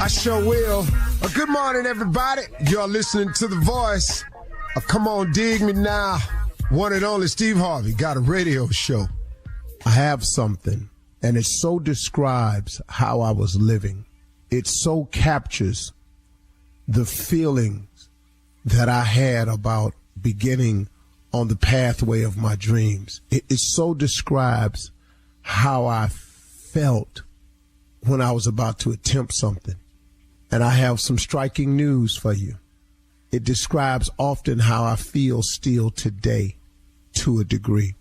I sure will. Good morning, everybody. You're listening to The Voice. Come on, dig me now. One and only Steve Harvey got a radio show. I have something, and it so describes how I was living. It so captures the feelings that I had about beginning on the pathway of my dreams. It so describes how I felt when I was about to attempt something. And I have some striking news for you. It describes often how I feel still today to a degree.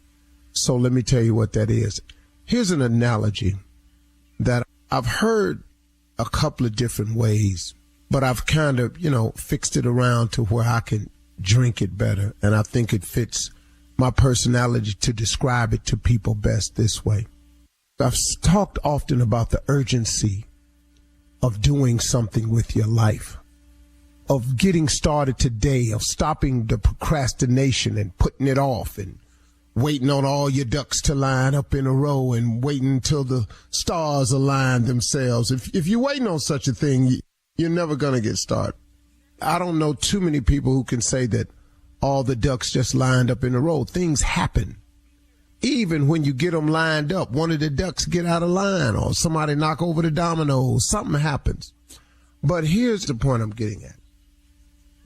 So let me tell you what that is. Here's an analogy that I've heard a couple of different ways, but I've kind of, fixed it around to where I can drink it better. And I think it fits my personality to describe it to people best this way. I've talked often about the urgency of doing something with your life, of getting started today, of stopping the procrastination and putting it off and waiting on all your ducks to line up in a row and waiting until the stars align themselves. If you're waiting on such a thing, you're never going to get started. I don't know too many people who can say that all the ducks just lined up in a row. Things happen. Even when you get them lined up, one of the ducks get out of line or somebody knock over the dominoes, something happens. But here's the point I'm getting at.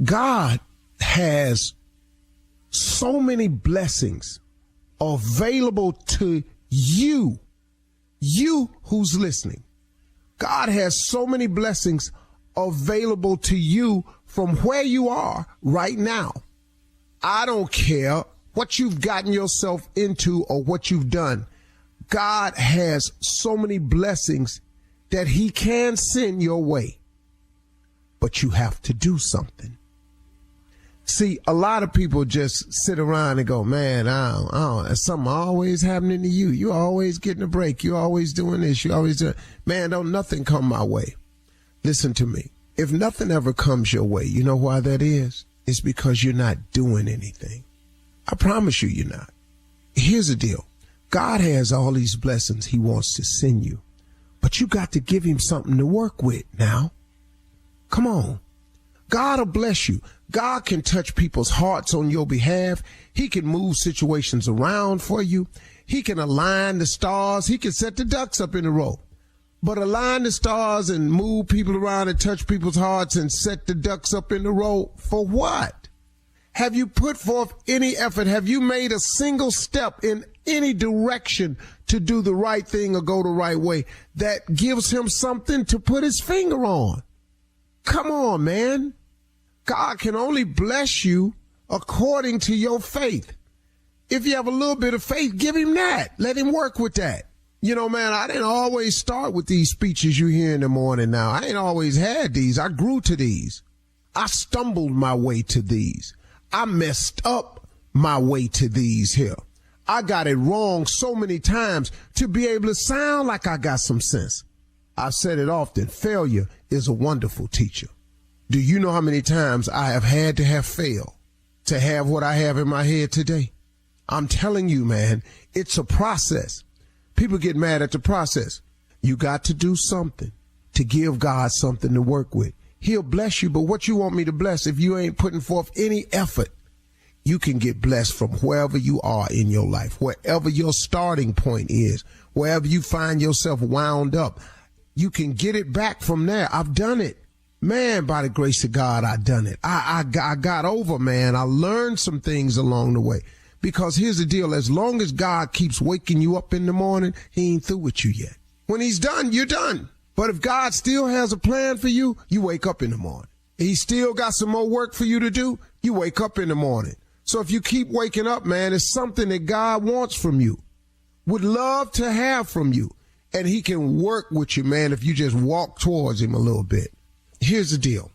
God has so many blessings available to you who's listening. God has so many blessings available to you from where you are right now. I don't care what you've gotten yourself into or what you've done. God has so many blessings that he can send your way. But you have to do something. See, a lot of people just sit around and go, man, I don't, something always happening to you. You always getting a break. You always doing this. You always doing, man, don't nothing come my way. Listen to me. If nothing ever comes your way, you know why that is? It's because you're not doing anything. I promise you, you're not. Here's the deal. God has all these blessings he wants to send you, but you got to give him something to work with now. Come on. God will bless you. God can touch people's hearts on your behalf. He can move situations around for you. He can align the stars. He can set the ducks up in a row. But align the stars and move people around and touch people's hearts and set the ducks up in a row for what? Have you put forth any effort? Have you made a single step in any direction to do the right thing or go the right way that gives him something to put his finger on? Come on, man. God can only bless you according to your faith. If you have a little bit of faith, give him that. Let him work with that. Man, I didn't always start with these speeches you hear in the morning now. I ain't always had these. I grew to these. I stumbled my way to these. I messed up my way to these here. I got it wrong so many times to be able to sound like I got some sense. I've said it often. Failure is a wonderful teacher. Do you know how many times I have had to have failed to have what I have in my head today? I'm telling you, man, it's a process. People get mad at the process. You got to do something to give God something to work with. He'll bless you, but what you want me to bless if you ain't putting forth any effort? You can get blessed from wherever you are in your life, wherever your starting point is, wherever you find yourself wound up. You can get it back from there. I've done it. Man, by the grace of God, I done it. I got over, man. I learned some things along the way. Because here's the deal. As long as God keeps waking you up in the morning, he ain't through with you yet. When he's done, you're done. But if God still has a plan for you, you wake up in the morning. He still got some more work for you to do, you wake up in the morning. So if you keep waking up, man, it's something that God wants from you, would love to have from you. And he can work with you, man, if you just walk towards him a little bit. Here's the deal.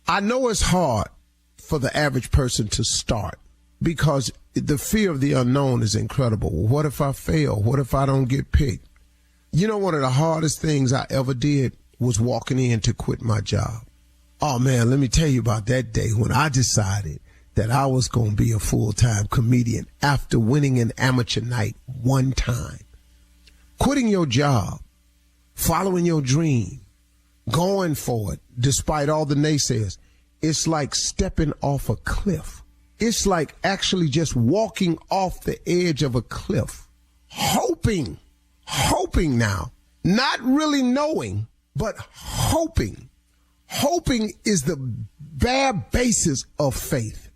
I know it's hard for the average person to start because the fear of the unknown is incredible. What if I fail? What if I don't get picked? You know, one of the hardest things I ever did was walking in to quit my job. Oh, man, let me tell you about that day when I decided that I was going to be a full-time comedian after winning an amateur night one time. Quitting your job, following your dream, going for it, despite all the naysayers, it's like stepping off a cliff. It's like actually just walking off the edge of a cliff, hoping now, not really knowing, but hoping. Hoping is the bare basis of faith.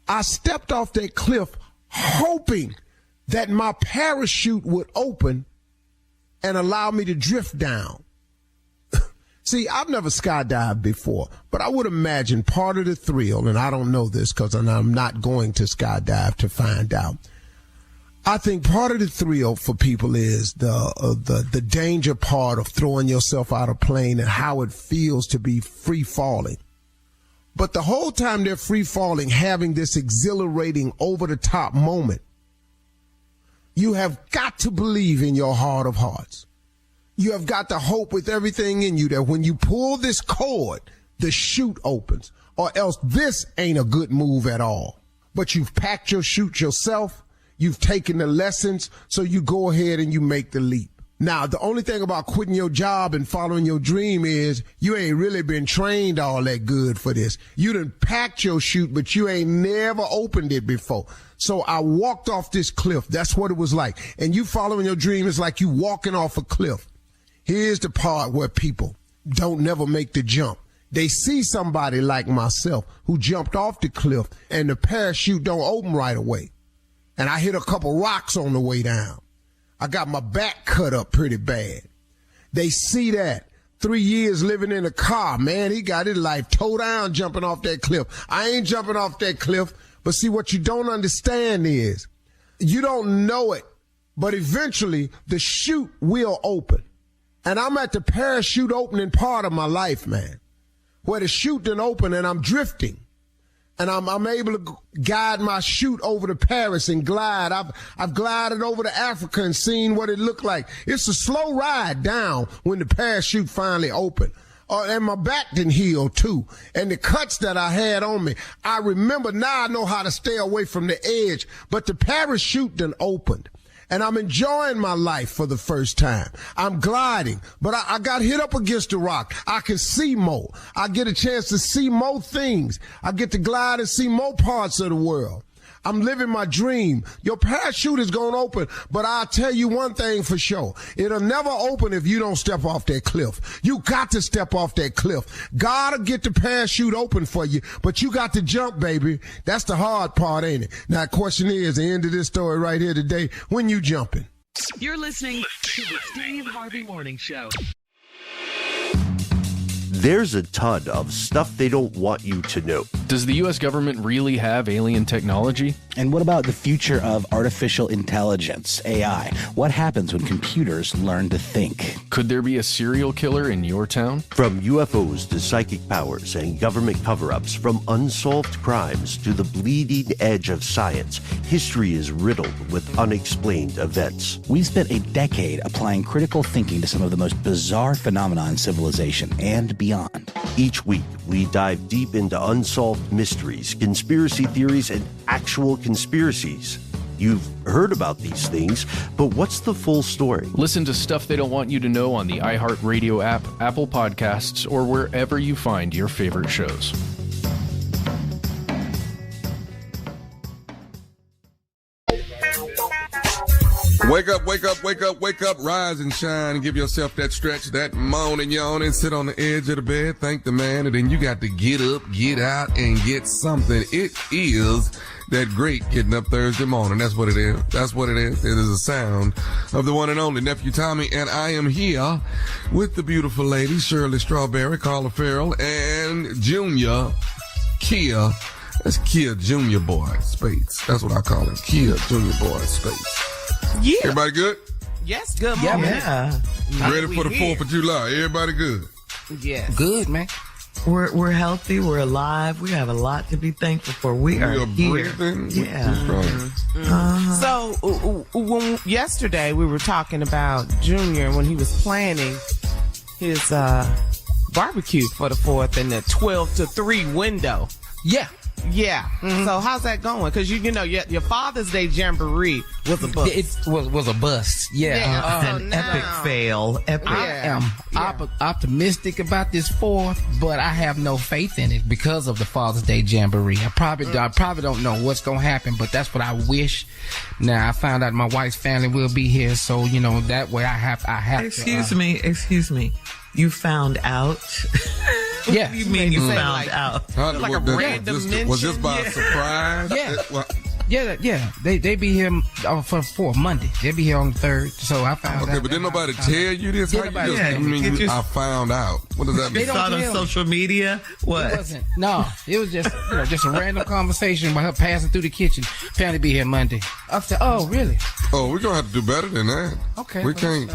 I stepped off that cliff hoping that my parachute would open and allow me to drift down. See, I've never skydived before, but I would imagine part of the thrill, and I don't know this because I'm not going to skydive to find out. I think part of the thrill for people is the danger part of throwing yourself out of a plane and how it feels to be free falling. But the whole time they're free falling, having this exhilarating over the top moment, you have got to believe in your heart of hearts. You have got to hope with everything in you that when you pull this cord, the chute opens, or else this ain't a good move at all. But you've packed your chute yourself. You've taken the lessons, so you go ahead and you make the leap. Now, the only thing about quitting your job and following your dream is you ain't really been trained all that good for this. You done packed your chute, but you ain't never opened it before. So I walked off this cliff. That's what it was like. And you following your dream is like you walking off a cliff. Here's the part where people don't never make the jump. They see somebody like myself who jumped off the cliff and the parachute don't open right away. And I hit a couple rocks on the way down. I got my back cut up pretty bad. They see that. 3 years living in a car, man, he got his life toe down jumping off that cliff. I ain't jumping off that cliff. But see, what you don't understand is you don't know it, but eventually the chute will open. And I'm at the parachute opening part of my life, man, where the chute didn't open and I'm drifting. And I'm able to guide my chute over to Paris and glide. I've glided over to Africa and seen what it looked like. It's a slow ride down when the parachute finally opened. And my back didn't heal too. And the cuts that I had on me, I remember now I know how to stay away from the edge. But the parachute done opened. And I'm enjoying my life for the first time. I'm gliding, but I got hit up against a rock. I can see more. I get a chance to see more things. I get to glide and see more parts of the world. I'm living my dream. Your parachute is going to open, but I'll tell you one thing for sure. It'll never open if you don't step off that cliff. You got to step off that cliff. God will get the parachute open for you, but you got to jump, baby. That's the hard part, ain't it? Now, the question is, the end of this story right here today, when you jumping? You're listening to the Steve Harvey Morning Show. There's a ton of stuff they don't want you to know. Does the U.S. government really have alien technology? And what about the future of artificial intelligence, AI? What happens when computers learn to think? Could there be a serial killer in your town? From UFOs to psychic powers and government cover-ups, from unsolved crimes to the bleeding edge of science, history is riddled with unexplained events. We've spent a decade applying critical thinking to some of the most bizarre phenomena in civilization and beyond. Each week, we dive deep into unsolved mysteries, conspiracy theories, and actual conspiracies. You've heard about these things, but what's the full story? Listen to Stuff They Don't Want You to Know on the iHeartRadio app, Apple Podcasts, or wherever you find your favorite shows. Wake up, wake up, wake up, wake up, rise and shine and give yourself that stretch, that moan and yawn and sit on the edge of the bed, thank the man, and then you got to get up, get out, and get something. It is that great getting up Thursday morning. That's what it is. That's what it is. It is a sound of the one and only Nephew Tommy, and I am here with the beautiful lady, Shirley Strawberry, Carla Farrell, and Junior Kia. That's Kia Junior Boy Spates. That's what I call him, Kia Junior Boy Spates. Yeah. Everybody good? Yes, good morning. Yeah. Ready for the 4th of July? Everybody good? Yes. Good, man. We're healthy. We're alive. We have a lot to be thankful for. We are here. Breathing. Yeah. So when yesterday we were talking about Junior when he was planning his barbecue for the 4th in the 12 to 3 window. Yeah. Yeah. Mm-hmm. So how's that going? Because you know your Father's Day Jamboree was a bust. It was a bust. Yeah. An epic fail. Epic. I am optimistic about this 4th, but I have no faith in it because of the Father's Day Jamboree. I probably don't know what's gonna happen, but that's what I wish. Now I found out my wife's family will be here, so you know that way I have. Excuse me. You found out? Yeah. What do you mean you found out? Like a random mention? Was this by surprise? Yeah. They be here for Monday. They be here on the 3rd. So I found out. Okay, but didn't nobody tell you this? How you just I found out. What does that mean? You saw it on social media? What? It wasn't. No, it was just just a random conversation about her passing through the kitchen. Family be here Monday. I said, oh, really? Oh, we're going to have to do better than that. Okay. We can't.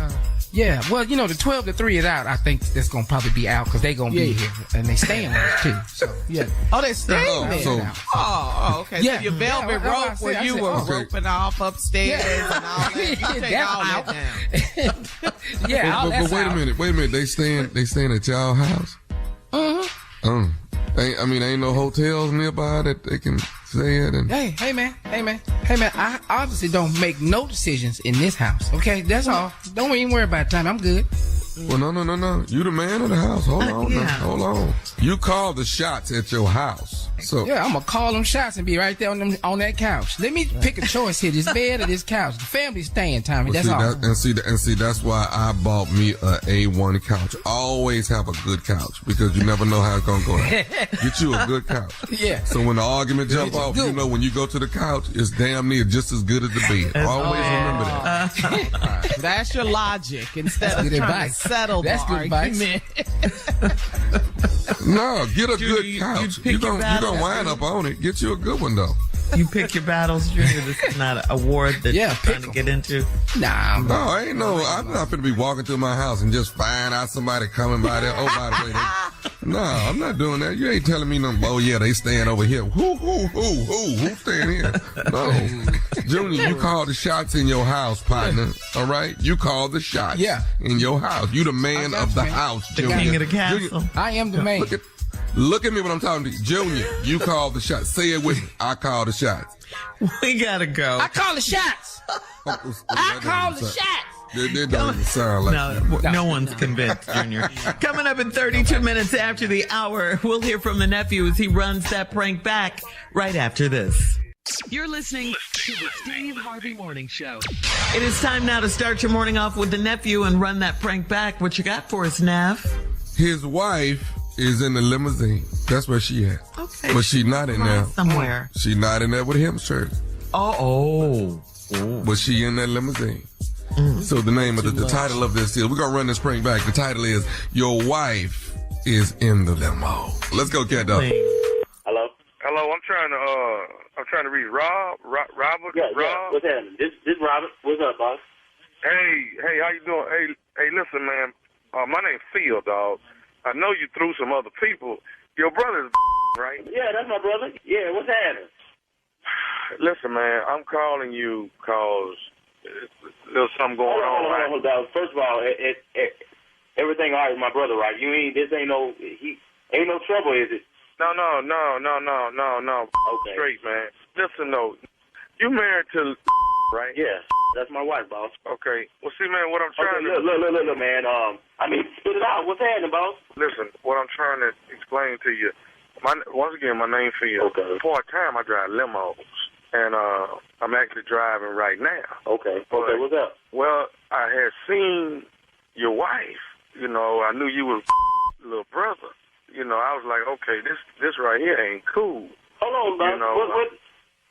Yeah, well, the 12 to 3 is out. I think that's going to probably be out because they're going to be here. And they staying with us, too. So, yeah. Oh, they staying there? Okay. Yeah. So your velvet rope where you were roping off upstairs and all that. You take all that down. Yeah, but wait a minute. They staying at y'all house? Mm-hmm. Ain't no hotels nearby that they can stay at. And Hey, man. I obviously don't make no decisions in this house. Okay, that's all. Don't even worry about time. I'm good. Well, no. You the man of the house. Hold on. Yeah. Hold on. You call the shots at your house. So Yeah, I'm gonna call them shots and be right there on that couch. Let me pick a choice here: this bed or this couch. The family's staying, Tommy. That's all. See, that's why I bought me a A1 couch. Always have a good couch because you never know how it's gonna go. Get you a good couch. Yeah. So when the argument jump off, when you go to the couch, it's damn near just as good as the bed. Always remember that. That's your logic instead of trying to settle the argument. No, get a good couch. You don't wind up on it. Get you a good one though. You pick your battles, Junior. This is not an award that you're trying to get into. Nah, no, I'm not going to be walking through my house and just find out somebody coming by there. Oh, by the way, no, I'm not doing that. You ain't telling me no. Oh yeah, they staying over here. Who's staying here? No, Junior, you call the shots in your house, partner. All right, you call the shots. In your house. You the man of the house, Junior. The king of the castle. Junior, I am the man. Look at me when I'm talking to you. Junior, you call the shots. Say it with me. I call the shots. We gotta go. I call the shots. I call the shots. That don't even sound like no one's convinced, Junior. Coming up in 32 minutes after the hour, we'll hear from the nephew as he runs that prank back right after this. You're listening to the Steve Harvey Morning Show. It is time now to start your morning off with the nephew and run that prank back. What you got for us, Neff? His wife is in the limousine. That's where she at. Okay. But she not in there. Somewhere. She not in there with him, church. Oh. But she in that limousine. So the name of the title of this is, we're going to run this prank back. The title is, Your Wife is in the Limo. Let's go, cat dog. Hello, I'm trying to reach Robert. Rob. What's happening? This Robert. What's up, boss? Hey, how you doing? Hey, listen, man. My name's Phil, dog. I know you threw some other people. Your brother's right? Yeah, that's my brother. Yeah, what's happening? Listen, man, I'm calling you because there's something going on. Hold on. First of all, everything all right with my brother, right? This ain't no trouble, is it? No. Okay. Straight, man. Listen, though, you married to right? Yeah, that's my wife, boss. Okay. Well, see, man, what I'm trying to... Look, man. Spit it out. What's happening, boss? Listen, what I'm trying to explain to you, once again, my name's Phil. Okay. Part-time, I drive limos, and I'm actually driving right now. Okay. Okay, what's up? Well, I had seen your wife. I knew you was little brother. I was like, okay, this right here ain't cool. Hold on, boss. What?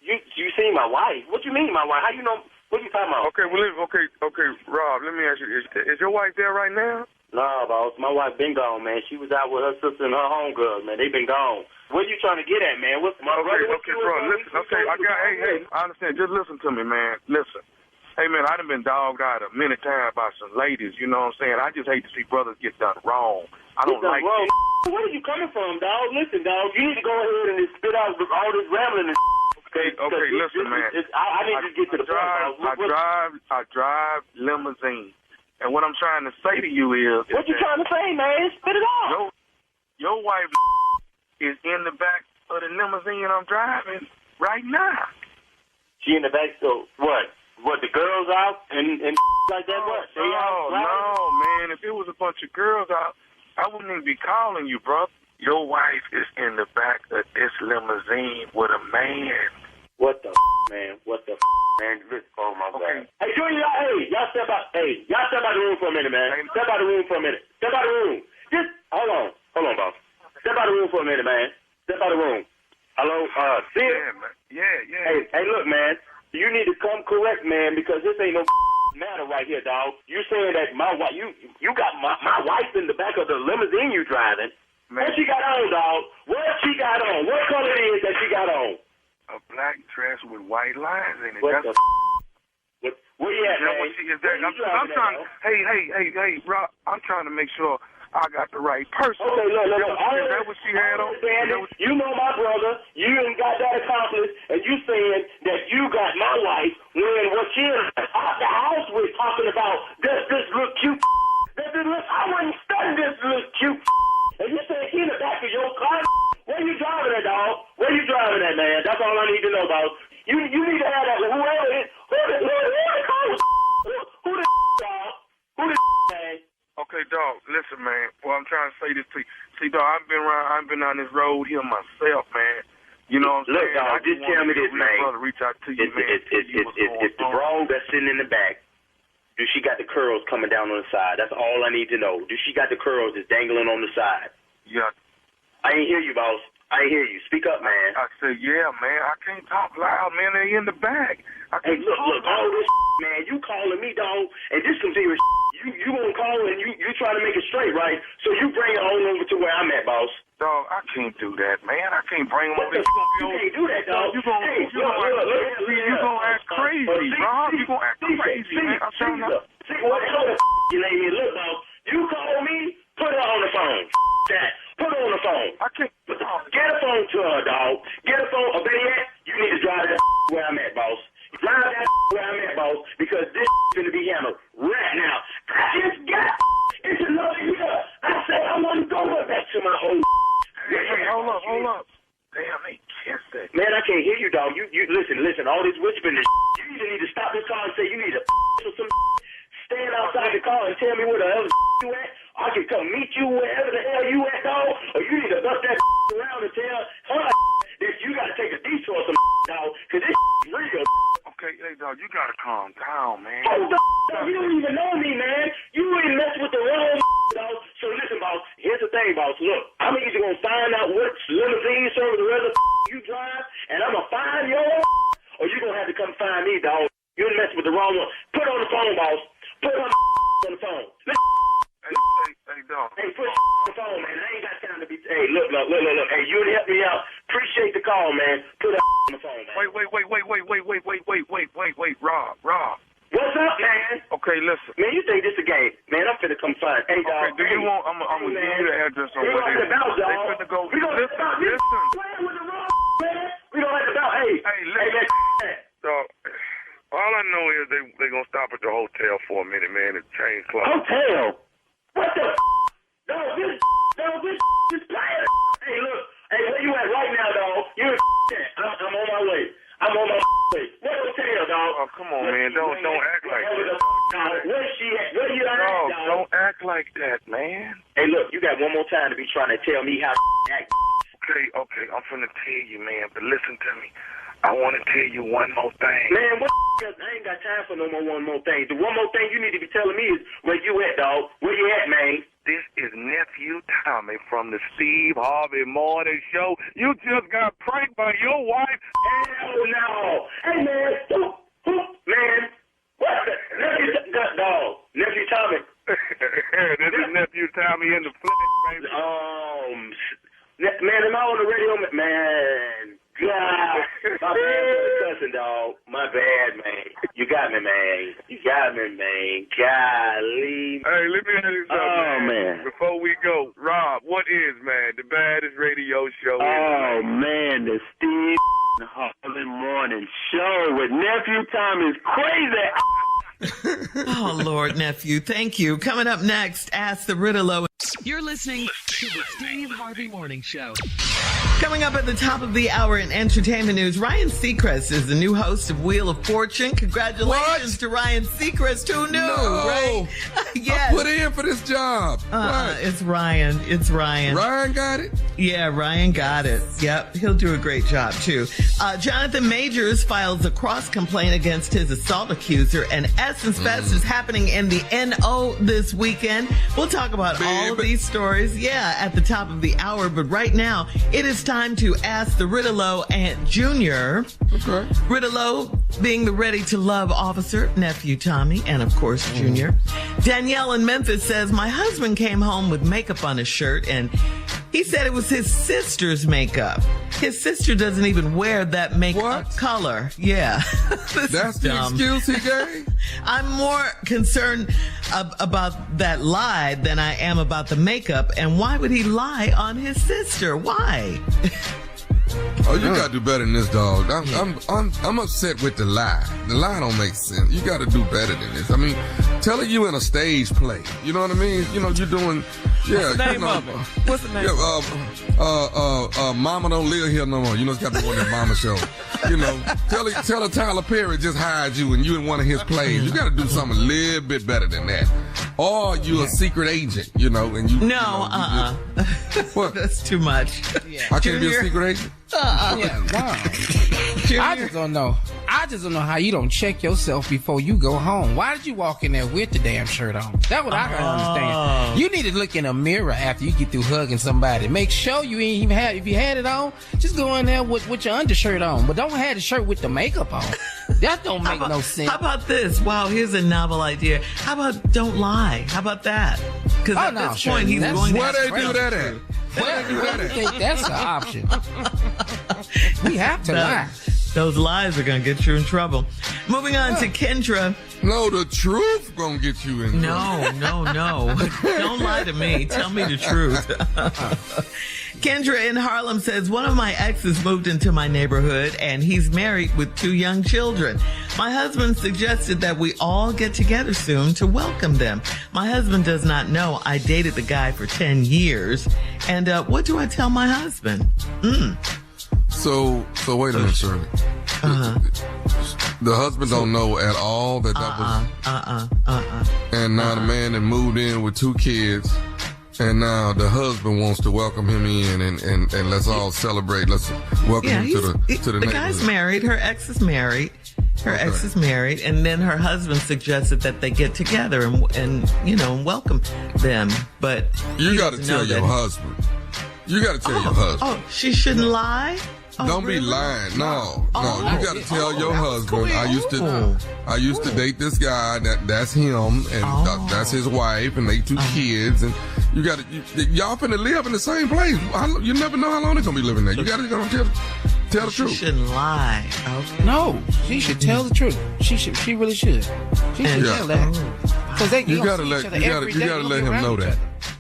You seen my wife? What you mean, my wife? How you know? What you talking about? Okay, Rob, let me ask you, is your wife there right now? Nah, boss. My wife been gone, man. She was out with her sister and her homegirls, man. They been gone. What are you trying to get at, man? What's my brother? Okay, bro. Listen. Okay, hey, I understand. Just listen to me, man. Listen. Hey, man, I done been dogged out a many times by some ladies. You know what I'm saying? I just hate to see brothers get done wrong. I don't like it. Where are you coming from, dog? Listen, dog. You need to go ahead and spit out all this rambling and Okay, listen, man. I need to get to the point. I drive limousine. And what I'm trying to say to you is... What you trying to say, man? Spit it out. Your wife is in the back of the limousine I'm driving right now. She in the back, so what? What, the girls out and like that? What? No, man. If it was a bunch of girls out, I wouldn't even be calling you, bro. Your wife is in the back of this limousine with a man. What the man? What the man? Oh my God. Hey, Junior, y'all step out. Hey, y'all step out the room for a minute, man. Step out the room for a minute. Step out the room. Just hold on, boss. Step out the room for a minute, man. Step out the room. Hello, see it? Yeah, man. Yeah. Hey, look, man. You need to come correct, man, because this ain't no matter right here, dog. You saying that my wife, you got my wife in the back of the limousine you driving. Man. What she got on, dog? What she got on? What color it is that she got on? A black dress with white lines in it. What the where you at, man? I'm trying. Hey, Rob. I'm trying to make sure I got the right person. Okay, look. Is that what she had on? You know my brother. You ain't got that accomplished, and you saying that you got my wife when what she is out the house we're talking about. This look cute. I wouldn't study this look cute. And you say he in the back of your car. Where you driving at, dog? Where you driving at, man? That's all I need to know, dog. You need to have that. Who the man? Okay, dog. Listen, man. Well, I'm trying to say this to you. See, dog, I've been on this road here myself, man. You know what I'm saying? Look, dog, just tell me this, man. Brother, reach out to you, man. It's the broad that's sitting in the back. Do she got the curls coming down on the side? That's all I need to know. Do she got the curls that's dangling on the side? Yeah. I ain't hear you, boss. I ain't hear you. Speak up, man. I said, yeah, man. I can't talk loud, man. They in the back. Hey, look, all this man. You calling me, dog, and this some serious You gonna call and you trying to make it straight, right? So you bring it on over to where I'm at, boss. Dog, I can't do that, man. I can't bring them over there. You can't do that, dog. You gonna act crazy, Rob. You gonna act crazy, man. I'm trying to. What you name me? Look, dog. You call me, put her on the phone. That. Put her on the phone. I can't. Get a phone to her, dog. Get a phone. Or better yet, you need to drive that where I'm at, boss. Drive that where I'm at, boss, because this gonna be handled right now. I just got it's another year. I said I want to go back to my old. Hey, hold up. Damn, they kissed it. Man, I can't hear you, dog. You listen. All this whispering, you either need to stop this car and say you need to or some. Stand outside the car and tell me where the hell you at. I can come meet you wherever the hell you at, dog. Or you need to bust that around and tell her that you got to take a detour or some dog, because this is real. Okay, hey, dog, you got to calm down, man. Hold the you don't even know me, man. You ain't messing with the wrong dog. So listen, boss, here's the thing, boss. Look, I'm either going to find out what limousine service the rest of you drive, and I'm going to find your or you going to have to come find me, dog. You ain't messing with the wrong one. Put on the phone, boss. Put her on the phone. Hey, dog. Hey, put on the phone, man. I ain't got time to be. Hey, look. Hey, you help me out. Appreciate the call, man. Put her on the phone, man. Wait, Rob. What's up, man? Okay, listen. Man, you think this a game? Man, I'm finna come find. Hey, dog. Okay, do you want? I'm gonna give you the address on where they finna go. We don't Listen. With the wrong, man. We don't have to doubt. Hey, man. Dog. All I know is they gonna stop at the hotel for a minute, man, and change clothes. Hotel? What the? No, this is playing. Hey, look. Hey, where you at right now, dog? You I'm on my way. What hotel, dog? Oh, come on, man. Don't act like that. Where's she at? Where you at, dog? dog? Don't act like that, man. Hey, look, you got one more time to be trying to tell me how to act. Okay. I'm finna tell you, man, but listen to me. I want to tell you one more thing. Man, what? I ain't got time for no more one more thing. The one more thing you need to be telling me is where you at, dog. Where you at, man? This is Nephew Tommy from the Steve Harvey Morning Show. You just got pranked by your wife. Hell no. Hey, man. Who? Man. What the? Nephew Tommy. This is Nephew Tommy in the flesh, baby. Man, am I on the radio? Man. God, my bad, cousin, dog. My bad, man. You got me, man. Golly. Hey, let me ask you something, man. Before we go, Rob, what is, man, the baddest radio show? Man, the Steve Harvey Morning Show with Nephew Tommy is crazy. Oh, Lord, Nephew. Thank you. Coming up next, Ask the Riddello. You're listening to the Steve Harvey Morning Show. Coming up at the top of the hour in entertainment news, Ryan Seacrest is the new host of Wheel of Fortune. Congratulations to Ryan Seacrest. Who knew, right? Yes. I put in for this job. It's Ryan. It's Ryan. Ryan got it? Yeah, Ryan got it. Yep, he'll do a great job, too. Jonathan Majors files a cross-complaint against his assault accuser, and Essence Fest is happening in the NO this weekend. We'll talk about all of these stories, at the top of the hour, but right now, it is time to ask the Riddello and Junior. Okay. Riddello being the ready-to-love officer, Nephew Tommy, and of course, Junior. Danielle in Memphis says, my husband came home with makeup on his shirt, and he said it was his sister's makeup. His sister doesn't even wear that makeup color. Yeah. That's the excuse he gave? I'm more concerned about that lie than I am about the makeup. And why would he lie on his sister? Why? Oh, you gotta do better than this, dog. I'm upset with the lie. The lie don't make sense. You gotta do better than this. I mean, tell it you in a stage play. You know what I mean? You know, you're doing, What's the name of it? What's the name of it? Mama Don't Live Here No More. You know, it's got to be one of the mama shows. You know, tell her Tyler Perry just hired you and you in one of his plays. You gotta do something a little bit better than that. Or you a secret agent, you know, and you. No, What? That's too much. I can't be a secret agent? I just don't know. I just don't know how you don't check yourself before you go home. Why did you walk in there with the damn shirt on? That's what I don't understand. You need to look in a mirror after you get through hugging somebody. Make sure you ain't even have, if you had it on, just go in there with your undershirt on. But don't have the shirt with the makeup on. That don't make no sense. How about this? Wow, here's a novel idea. How about don't lie? How about that? Because at this point, he's going to where they do that at? I think that's the option. We have to lie. Those lies are going to get you in trouble. Moving on to Kendra. No, the truth going to get you in trouble. No. Don't lie to me. Tell me the truth. Kendra in Harlem says, one of my exes moved into my neighborhood and he's married with 2 young children. My husband suggested that we all get together soon to welcome them. My husband does not know I dated the guy for 10 years. And what do I tell my husband? So wait a minute, Shirley. The husband don't know at all that was. And now the man that moved in with 2 kids. And now the husband wants to welcome him in and let's all celebrate. Let's welcome him to the neighborhood. The guy's married. Her ex is married. Ex is married. And then her husband suggested that they get together and welcome them. But you got to tell your husband. You got to tell your husband. Oh, she shouldn't lie? Don't be lying. No. You got to tell your husband. I used to date this guy. That's him, and that's his wife, and they 2 kids. And you got to y'all finna live in the same place. You never know how long they're gonna be living there. You got to tell the truth. She shouldn't lie. Okay. No, she should tell the truth. She really should. She should tell that. Because you gotta let him know that.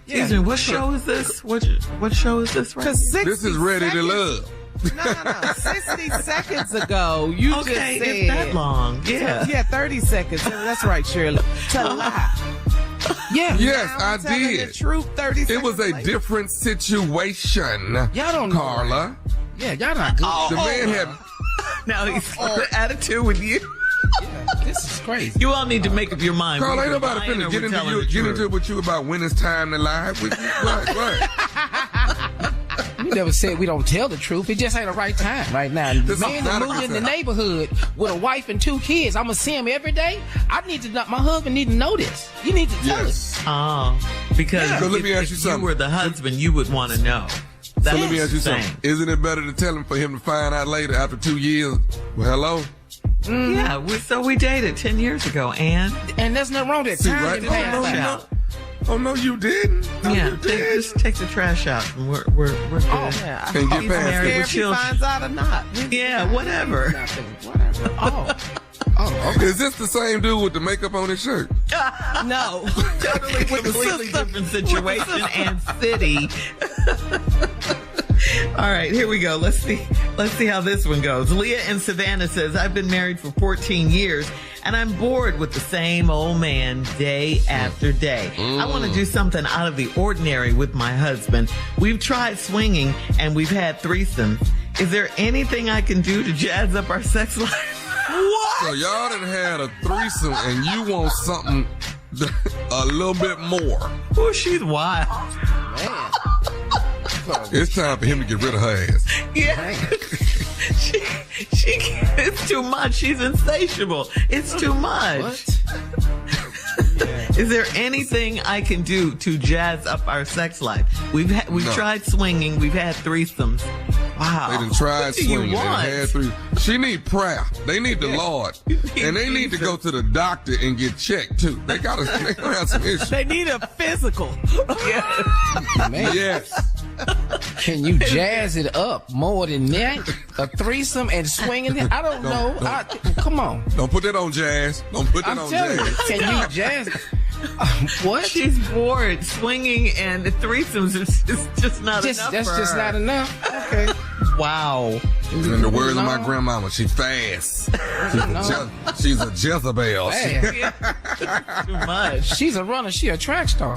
Excuse me. What show is this? What show is this? Right. This is Ready to Love. No. 60 seconds ago, you just said it's that long. Yeah, 30 seconds. That's right, Shirley. To lie. Yeah. Yes, I did. The truth 30 seconds It was a later. different situation. Y'all don't know. Carla. Yeah, y'all not good. The man had. Now he's the attitude with you. Yeah, this is crazy. You all need to make up your mind. Carla, ain't nobody finna get into it with you about when it's time to lie. Right. We never said we don't tell the truth. It just ain't the right time right now. The man that moved in the neighborhood with a wife and 2 kids, I'm gonna see him every day. My husband need to know this. You need to tell us. Oh, because let me ask you if something. you were the husband, you would want to know. So let me ask you something. Isn't it better to tell him for him to find out later after 2 years? Well, hello. Yeah, we dated 10 years ago, and there's nothing wrong with that. Right? Oh no, you didn't. Just take the trash out, and we're good. Oh, yeah. And get past it. If he finds out or not. Yeah, whatever. Is this the same dude with the makeup on his shirt? No, totally completely different situation and city. All right, here we go. Let's see how this one goes. Leah in Savannah says, I've been married for 14 years and I'm bored with the same old man day after day. I want to do something out of the ordinary with my husband. We've tried swinging and we've had threesomes. Is there anything I can do to jazz up our sex life? What? So y'all done had a threesome and you want something a little bit more. Oh, she's wild. Man. It's time for him to get rid of her ass. Yeah. she it's too much. She's insatiable. It's too much. What? Is there anything I can do to jazz up our sex life? We've tried swinging. We've had threesomes. Wow. They done tried swinging. They had three. She need prayer. They need the Lord. And they need to go to the doctor and get checked too. They gotta have some issues. They need a physical. Man. Yes. Can you jazz it up more than that? A threesome and swinging it? I don't know. Come on. Don't put that on jazz. Don't put that on jazz. Can you jazz? What? She's bored. Swinging and threesomes is just not enough. That's for just her. not enough. Okay. Wow. In the words of my grandmama, she fast. She's a Jezebel. Too much. She's a runner. She a track star.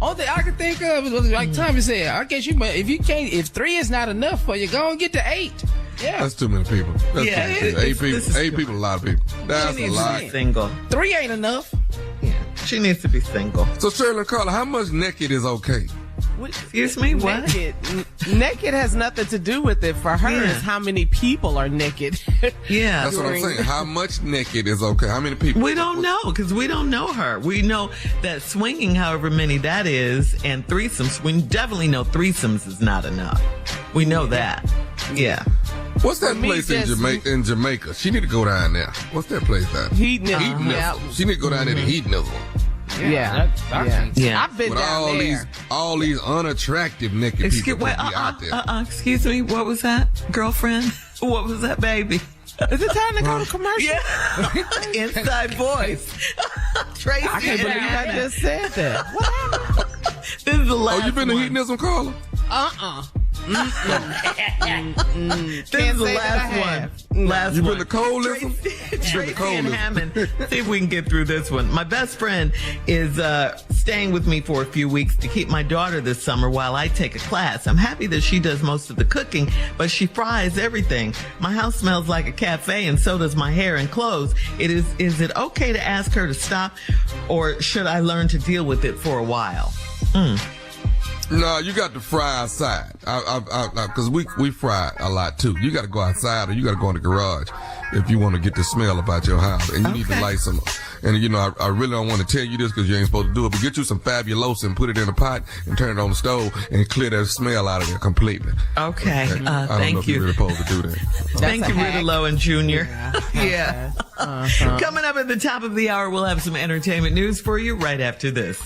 Only thing I can think of is like Tommy said. I guess if 3 is not enough for you, go and get to 8. Yeah. That's too many people. That's too many people. 8 people, a lot of people. That's a lot. Single. 3 ain't enough. Yeah. She needs to be single. So Shirley and Carla, how much naked is okay? Excuse me? What? Naked has nothing to do with it. For her, is how many people are naked. Yeah. That's what I'm saying. How much naked is okay? How many people? We don't know because we don't know her. We know that swinging, however many that is, and threesomes, we definitely know threesomes is not enough. We know that. Yeah. What's that place in Jamaica? She need to go down there. What's that place down? Hedonism. She need to go down there to Hedonism. Yeah. I've been with down there. all these unattractive naked people out there. Excuse me, what was that, girlfriend? What was that, baby? Is it time to go to commercial? Yeah. Inside voice. Tracy. I can't believe I just said that. What happened? This is the last Oh, you been to Hedonism, Carla? This is the last one. Last you one. been to Coalism? Tracy and Hammond. See if we can get through this one. My best friend is staying with me for a few weeks to keep my daughter this summer while I take a class. I'm happy that she does most of the cooking, but she fries everything. My house smells like a cafe, and so does my hair and clothes. Is it okay to ask her to stop, or should I learn to deal with it for a while? No, you got to fry outside. Because we fry a lot too. You got to go outside, or you got to go in the garage if you want to get the smell about your house. And you need to light some. And I really don't want to tell you this because you ain't supposed to do it. But get you some Fabuloso and put it in a pot and turn it on the stove and clear that smell out of there completely. Okay. I don't know Thank if you. you're really supposed to do that. Thank you, Riddello and Junior. Yeah. Coming up at the top of the hour, we'll have some entertainment news for you right after this.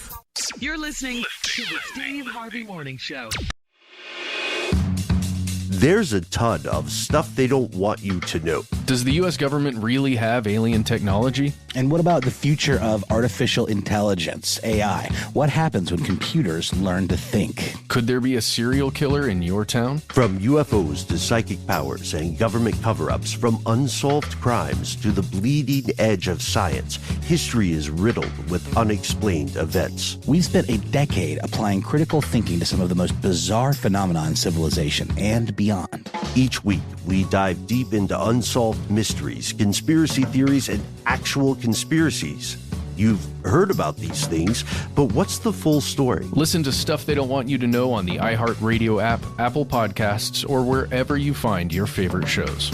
You're listening to the Steve Harvey Morning Show. There's a ton of stuff they don't want you to know. Does the U.S. government really have alien technology? And what about the future of artificial intelligence, AI? What happens when computers learn to think? Could there be a serial killer in your town? From UFOs to psychic powers and government cover-ups, from unsolved crimes to the bleeding edge of science, history is riddled with unexplained events. We've spent a decade applying critical thinking to some of the most bizarre phenomena in civilization and beyond. Each week, we dive deep into unsolved mysteries, conspiracy theories, and actual conspiracies. You've heard about these things, but what's the full story? Listen to Stuff They Don't Want You to Know on the iHeartRadio app, Apple Podcasts, or wherever you find your favorite shows.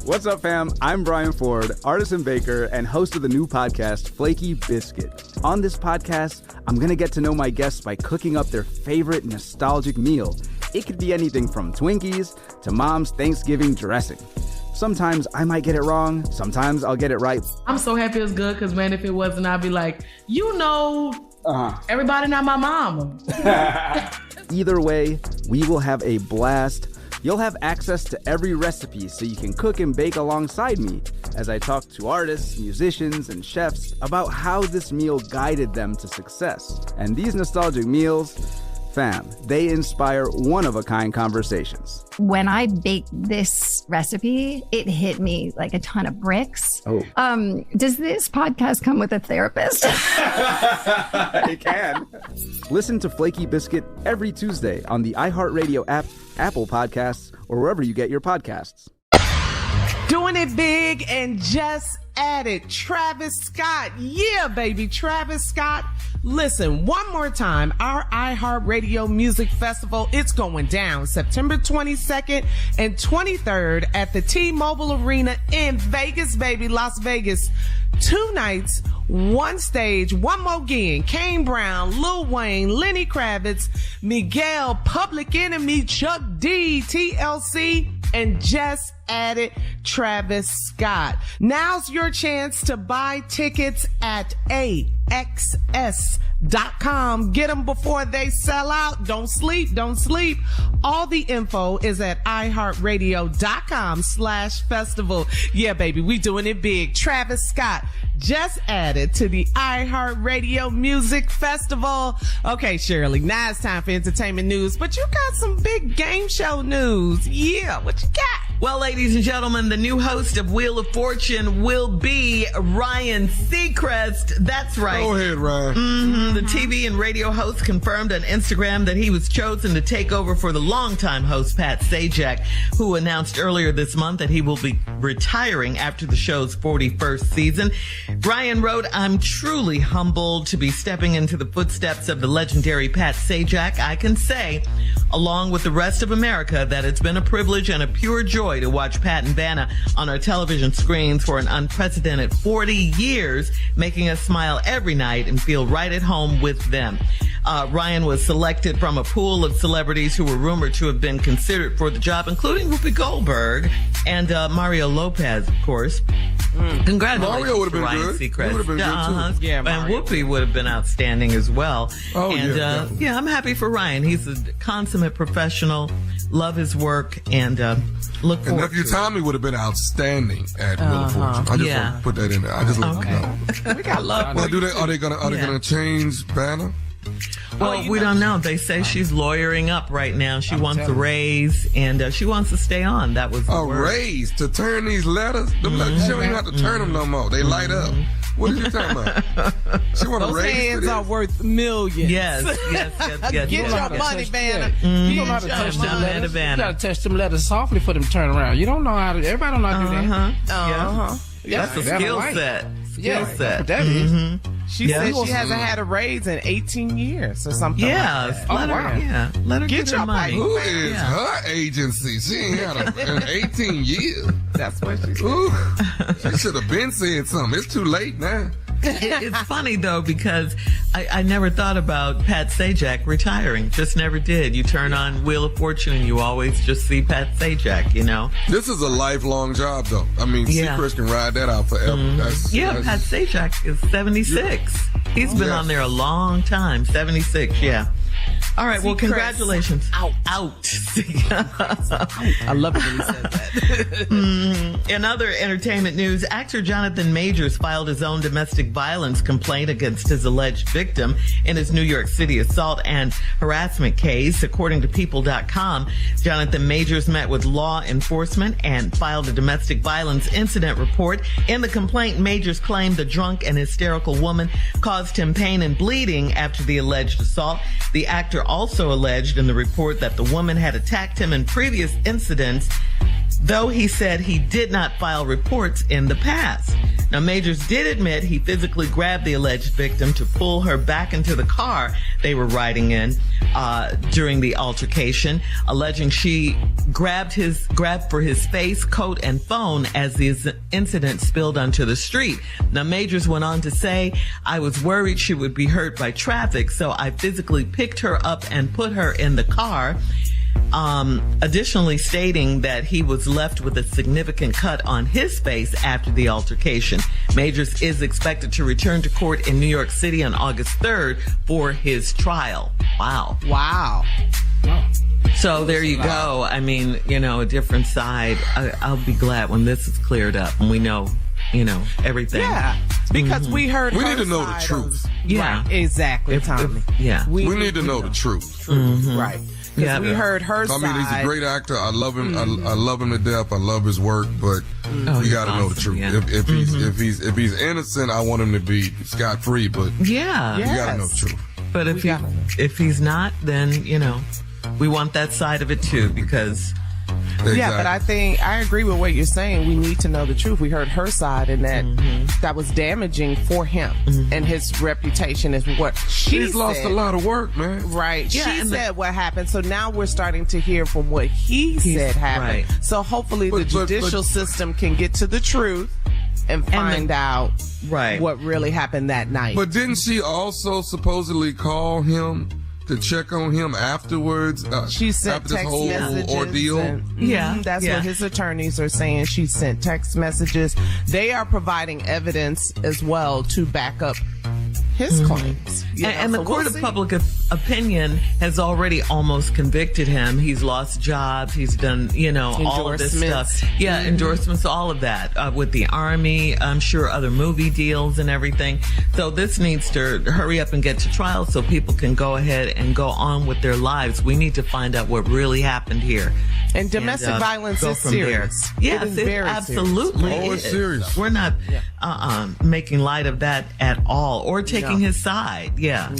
What's up, fam? I'm Brian Ford, artist and baker, and host of the new podcast, Flaky Biscuit. On this podcast, I'm going to get to know my guests by cooking up their favorite nostalgic meal. It could be anything from Twinkies to Mom's Thanksgiving dressing. Sometimes I might get it wrong. Sometimes I'll get it right. I'm so happy it's good because, man, if it wasn't, I'd be like, everybody not my mama. Either way, we will have a blast You'll have access to every recipe so you can cook and bake alongside me as I talk to artists, musicians, and chefs about how this meal guided them to success. And these nostalgic meals, fam, they inspire one-of-a-kind conversations. When I baked this recipe, it hit me like a ton of bricks. Oh. Does this podcast come with a therapist? It can. Listen to Flaky Biscuit every Tuesday on the iHeartRadio app, Apple Podcasts, or wherever you get your podcasts. Doing it big and just added Travis Scott. Yeah, baby, Travis Scott. Listen, one more time, our iHeartRadio Music Festival, it's going down September 22nd and 23rd at the T-Mobile Arena in Vegas, baby, Las Vegas. 2 nights, 1 stage, one more again. Kane Brown, Lil Wayne, Lenny Kravitz, Miguel, Public Enemy, Chuck D, TLC, and just added Travis Scott. Now's your chance to buy tickets at AXS.com. Get them before they sell out. Don't sleep. All the info is at iHeartRadio.com/festival. Yeah, baby, we doing it big. Travis Scott just added to the iHeartRadio Music Festival. Okay, Shirley, now it's time for entertainment news, but you got some big game show news. Yeah, what you got? Well, ladies and gentlemen, the new host of Wheel of Fortune will be Ryan Seacrest. That's right. Go ahead, Ryan. Mm-hmm. The TV and radio host confirmed on Instagram that he was chosen to take over for the longtime host, Pat Sajak, who announced earlier this month that he will be retiring after the show's 41st season. Ryan wrote, "I'm truly humbled to be stepping into the footsteps of the legendary Pat Sajak. I can say, along with the rest of America, that it's been a privilege and a pure joy to watch Pat and Vanna on our television screens for an unprecedented 40 years, making us smile every night and feel right at home with them." Ryan was selected from a pool of celebrities who were rumored to have been considered for the job, including Whoopi Goldberg and Mario Lopez, of course. Congratulations, Mario would have been Ryan good. Seacrest. He would have been good too. Yeah, and Mario. Whoopi would have been outstanding as well. Oh, and yeah. I'm happy for Ryan. He's a consummate professional. Love his work and look And forward Nephew to Tommy would have been outstanding at Wheel of Fortune. I just want to put that in there. I just let you know. We got love. Well, are they gonna change Banner? Well, we don't know. They say she's lawyering up right now. She wants a raise, and she wants to stay on. That was the A word. raise to turn these letters? Them letters, you don't even have to turn them no more. They light up. What are you talking about? She want a Those raise hands are worth millions. Yes. Get your money, Vanna. You don't know how to touch them letters. You gotta touch them letters softly for them to turn around. You don't know how to. Everybody don't know how to do that. That's a skill set. Yeah, set. that is. She said she hasn't had a raise in 18 years or something. Yeah, like that. let her get her money. Who is her agency? She ain't had in 18 years. That's what she said. Ooh, she should have been saying something. It's too late now. It's funny though because I never thought about Pat Sajak retiring. Just never did. You turn on Wheel of Fortune and you always just see Pat Sajak. You know. This is a lifelong job though. I mean, Seacrest can ride that out forever. Pat Sajak is 76. He's been on there a long time. 76. Yeah. All right. Well, congratulations. Out. I love it when he says that. In other entertainment news, actor Jonathan Majors filed his own domestic violence complaint against his alleged victim in his New York City assault and harassment case. According to People.com, Jonathan Majors met with law enforcement and filed a domestic violence incident report. In the complaint, Majors claimed the drunk and hysterical woman caused him pain and bleeding after the alleged assault. The actor also alleged in the report that the woman had attacked him in previous incidents, though he said he did not file reports in the past. Now, Majors did admit he physically grabbed the alleged victim to pull her back into the car they were riding in during the altercation, alleging she grabbed for his face, coat, and phone as the incident spilled onto the street. Now, Majors went on to say, "I was worried she would be hurt by traffic, so I physically picked her up and put her in the car." Additionally stating that he was left with a significant cut on his face after the altercation. Majors is expected to return to court in New York City on August 3rd for his trial. Wow. So there you go. I mean, a different side. I'll be glad when this is cleared up and we know, everything. Yeah, because we heard. We need to know the truth. Yeah, right, exactly, Tommy. We need to know the truth. Right. Yeah, we heard her side. I mean, he's a great actor. I love him. I love him to death. I love his work, but we got to know the truth. Yeah. If he's innocent, I want him to be scot free. But we got to know the truth. But if he's not, then we want that side of it too, because. Exactly. Yeah, but I think I agree with what you're saying. We need to know the truth. We heard her side, and that was damaging for him and his reputation is what she's lost a lot of work, man. Right. Yeah, she said what happened. So now we're starting to hear from what he said happened. Right. So hopefully the judicial system can get to the truth and find out what really happened that night. But didn't she also supposedly call him to check on him afterwards? She sent after this text whole messages. ordeal. That's what his attorneys are saying. She sent text messages. They are providing evidence as well to back up his claims. And the court of public opinion has already almost convicted him. He's lost jobs. He's done, all of this stuff. Yeah, endorsements, all of that with the Army. I'm sure other movie deals and everything. So this needs to hurry up and get to trial so people can go ahead and go on with their lives. We need to find out what really happened here. And domestic violence is serious. Yes, it is absolutely. It's serious. We're not making light of that at all, or taking his side.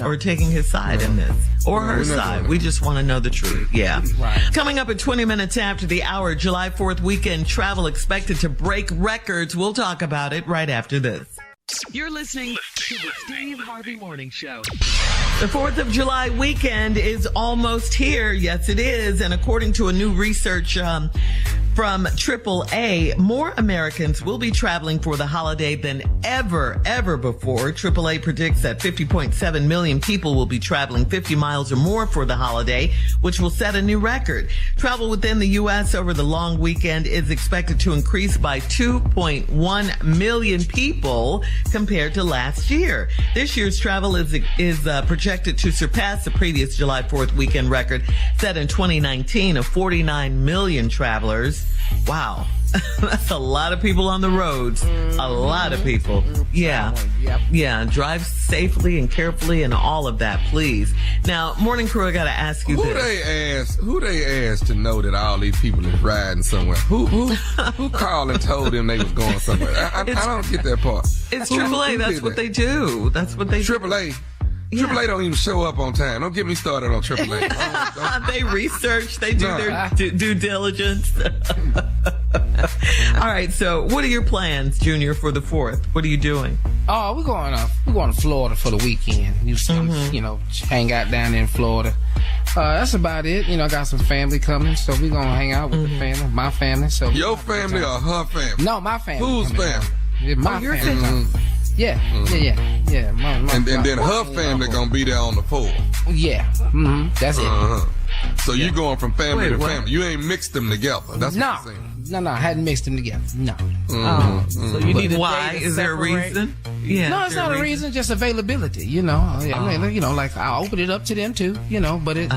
Or taking his side in this, or her side. We just want to know the truth. Right. Coming up at 20 minutes after the hour, July 4th weekend travel expected to break records. We'll talk about it right after this. You're listening to the Steve Harvey Morning Show. The 4th of July weekend is almost here. Yes, it is. And according to a new research from AAA, more Americans will be traveling for the holiday than ever before. AAA predicts that 50.7 million people will be traveling 50 miles or more for the holiday, which will set a new record. Travel within the U.S. over the long weekend is expected to increase by 2.1 million people compared to last year. This year's travel is projected to surpass the previous July 4th weekend record set in 2019 of 49 million travelers. Wow. That's a lot of people on the roads. A lot of people. Yeah. Drive safely and carefully and all of that, please. Now, Morning Crew, I got to ask you this. Who they asked to know that all these people is riding somewhere? Who called and told them they was going somewhere? I don't get that part. It's AAA. That's what they do. That's what they do. AAA. Yeah. AAA don't even show up on time. Don't get me started on AAA. They research. They do their due diligence. All right. So, what are your plans, Junior, for the 4th? What are you doing? Oh, we're going to Florida for the weekend. Hang out down there in Florida. That's about it. I got some family coming, so we're gonna hang out with the family, my family. So your family or her family? No, my family. Whose family? My family. Yeah. And then her family gonna be there on the 4th. Yeah. That's it. So you going from family to family. You ain't mixed them together. That's what you're saying. No, I hadn't mixed them together. No. So you need why? Is there a reason? Yeah. No, it's not a reason. Just availability. Like I opened it up to them too. But it,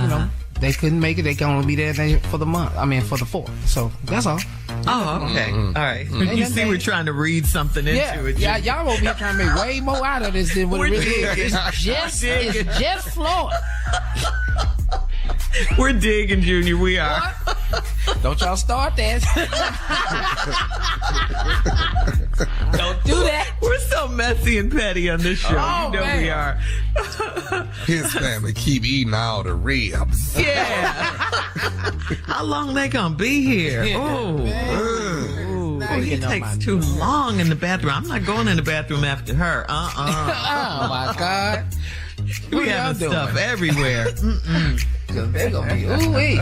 they couldn't make it. They can only be there for the month. For the 4th. So that's all. Oh, okay. All right. You see, we're trying to read something into it. Yeah, y'all over here trying to make way more out of this than what it really is. It's just Florida. We're digging, Junior. We are. What? Don't y'all start that. Don't do that. We're so messy and petty on this show. Oh, man. We are. His family keep eating all the ribs. Yeah. How long they gonna be here? He takes too long in the bathroom. I'm not going in the bathroom after her. Oh my God. We have stuff everywhere. They're gonna be ooh-wee.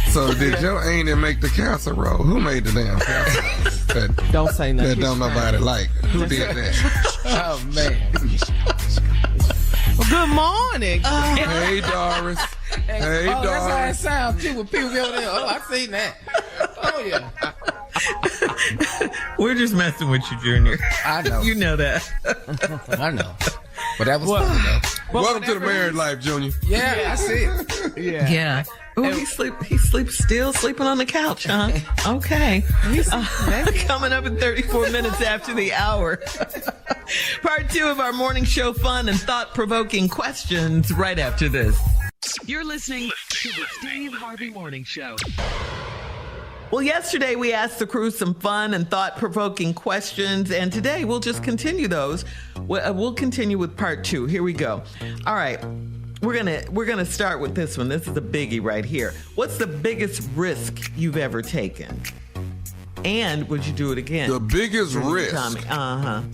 So did your auntie make the casserole? Who made the damn casserole? Don't say nothing. That don't nobody like. Who did that? Oh man. Well, good morning. Hey Doris. Hey Doris. That's how it sounds too when people go there. Oh, I've seen that. Oh yeah. We're just messing with you, Junior. I know. You know that. I know. But that was fun, though. Welcome to the married life, Junior. Yeah, I see it. Yeah. Oh, he sleeps still sleeping on the couch, huh? Okay. Coming up in 34 minutes after the hour. Part 2 of our morning show fun and thought-provoking questions right after this. You're listening to the Steve Harvey Morning Show. Well, yesterday we asked the crew some fun and thought-provoking questions, and today we'll just continue those. We'll continue with part 2. Here we go. All right. We're gonna start with this one. This is a biggie right here. What's the biggest risk you've ever taken? And would you do it again? The biggest risk. Tommy.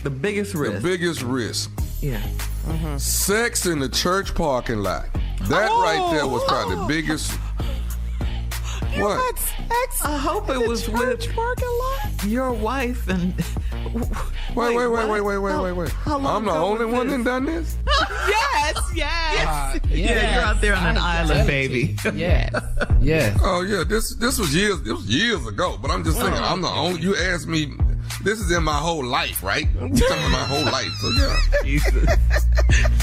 The biggest risk. The biggest risk. Yeah. Sex in the church parking lot. That right there was probably the biggest. What? I hope it was with your wife and. Wait. I'm the only one that done this? Yes. Yeah, you're out there on an island, baby. Yes. Oh yeah, this was years ago. But I'm just saying, I'm the only. You asked me. This is in my whole life, right? I'm talking about my whole life. So yeah. Jesus.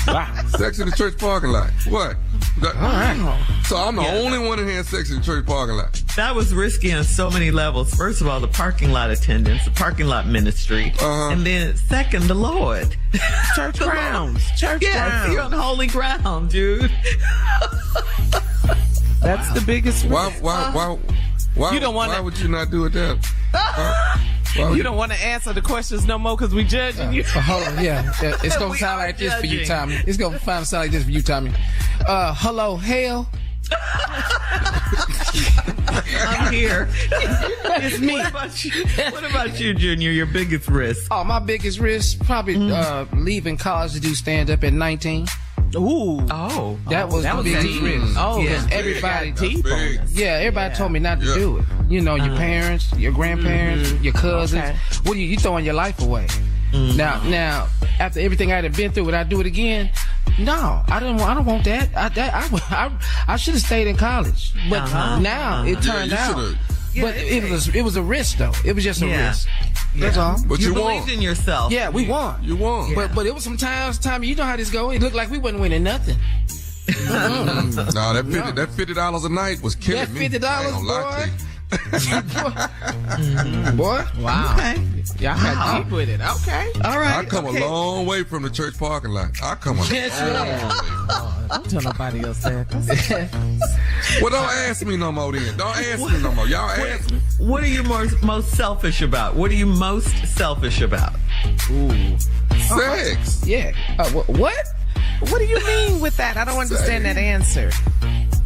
Wow. Sex in the church parking lot. What? All right. So I'm the only one in here sex in the church parking lot. That was risky on so many levels. First of all, the parking lot attendants, the parking lot ministry, and then second, the Lord. Church grounds. Church grounds. You're on holy ground, dude. That's the biggest risk. Why You don't want why would you not do it then? You don't want to answer the questions no more because we judging you. Hold on, it's gonna sound like this for you, Tommy. It's gonna sound like this for you, Tommy. Hello, hell. I'm here. It's me. What about you, Junior? Your biggest risk? Oh, my biggest risk probably leaving college to do stand up at 19. Ooh. Oh. That was the biggest risk. Oh, yeah. Everybody everybody told me not to do it. You know, your parents, your grandparents, your cousins. Okay. What are you throwing your life away? Now, after everything I had been through, would I do it again? No, I don't want that. I should have stayed in college. But now it turned out. But it was a risk though. It was just a risk. That's all. But you believed in yourself. Yeah, we won. You won. But it was some times, Tommy, you know how this go. It looked like we wasn't winning nothing. No, that $50 a night was killing me. That $50, boy. Boy. Wow. Okay. Y'all got deep with it. Okay. All right. I come a long way from the church parking lot. I come a long way. Don't tell nobody else that. Well, don't ask me no more then. Don't ask me no more. Y'all ask me. What are you most selfish about? What are you most selfish about? Ooh. Sex. Yeah. What? What do you mean with that? I don't understand that answer.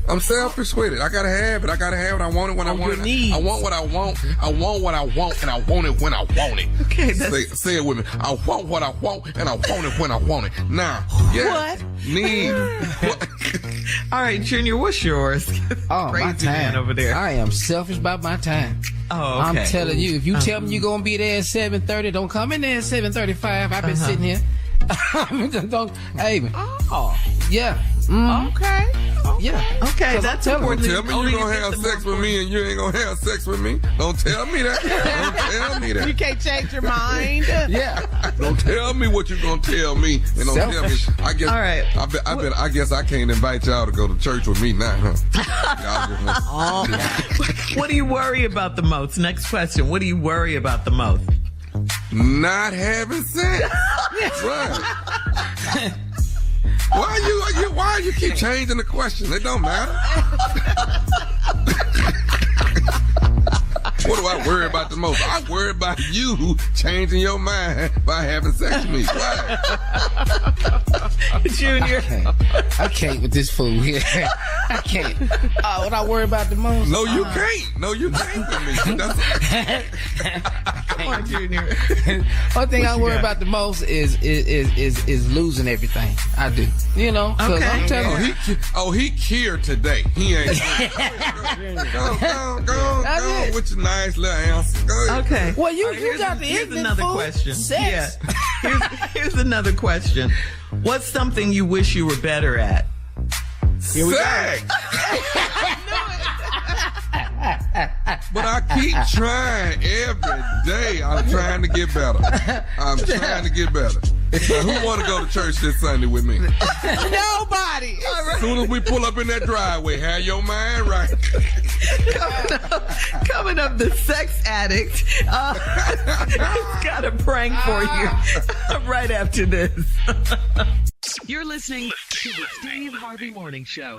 I'm selfish with it. I gotta have it. I gotta have it. I want it when I want it. I want what I want. I want what I want, and I want it when I want it. Okay, say it with me. I want what I want, and I want it when I want it. Now, what? Need. What? All right, Junior, what's yours? Oh, Crazy my time man over there. I am selfish about my time. Oh, okay. I'm telling you, if you tell me you're gonna be there at 7:30, don't come in there at 7:35. I've been sitting here. Hey, man. Oh, yeah. Okay. Yeah. Okay, that's important. Don't tell me you're gonna have sex with me and you ain't gonna have sex with me. Don't tell me that. Don't tell me that. You can't change your mind. Yeah. Don't tell me what you're gonna tell me, and don't tell me. I guess. All right. I guess I can't invite y'all to go to church with me now, huh? What do you worry about the most? Next question. What do you worry about the most? Not having sex. Right. Why you keep changing the question? It don't matter. What do I worry about the most? I worry about you changing your mind by having sex with me. Why? Junior. I can't with this fool here. I can't. What I worry about the most? No, you can't. No, you can't with me. Come on, Junior. One thing I worry about the most is losing everything. I do. You know? Okay. I'm telling you. He cured today. He ain't. Go with your nice little answer. Go ahead. Okay. Well, you got the Here's another question. Sex. Yeah. Here's another question. What's something you wish you were better at? Sex. But I keep trying every day. I'm trying to get better. I'm trying to get better. Who want to go to church this Sunday with me? Nobody. As soon as we pull up in that driveway, have your mind right. Coming up, the sex addict. He's got a prank for you right after this. You're listening to the Steve Harvey Morning Show.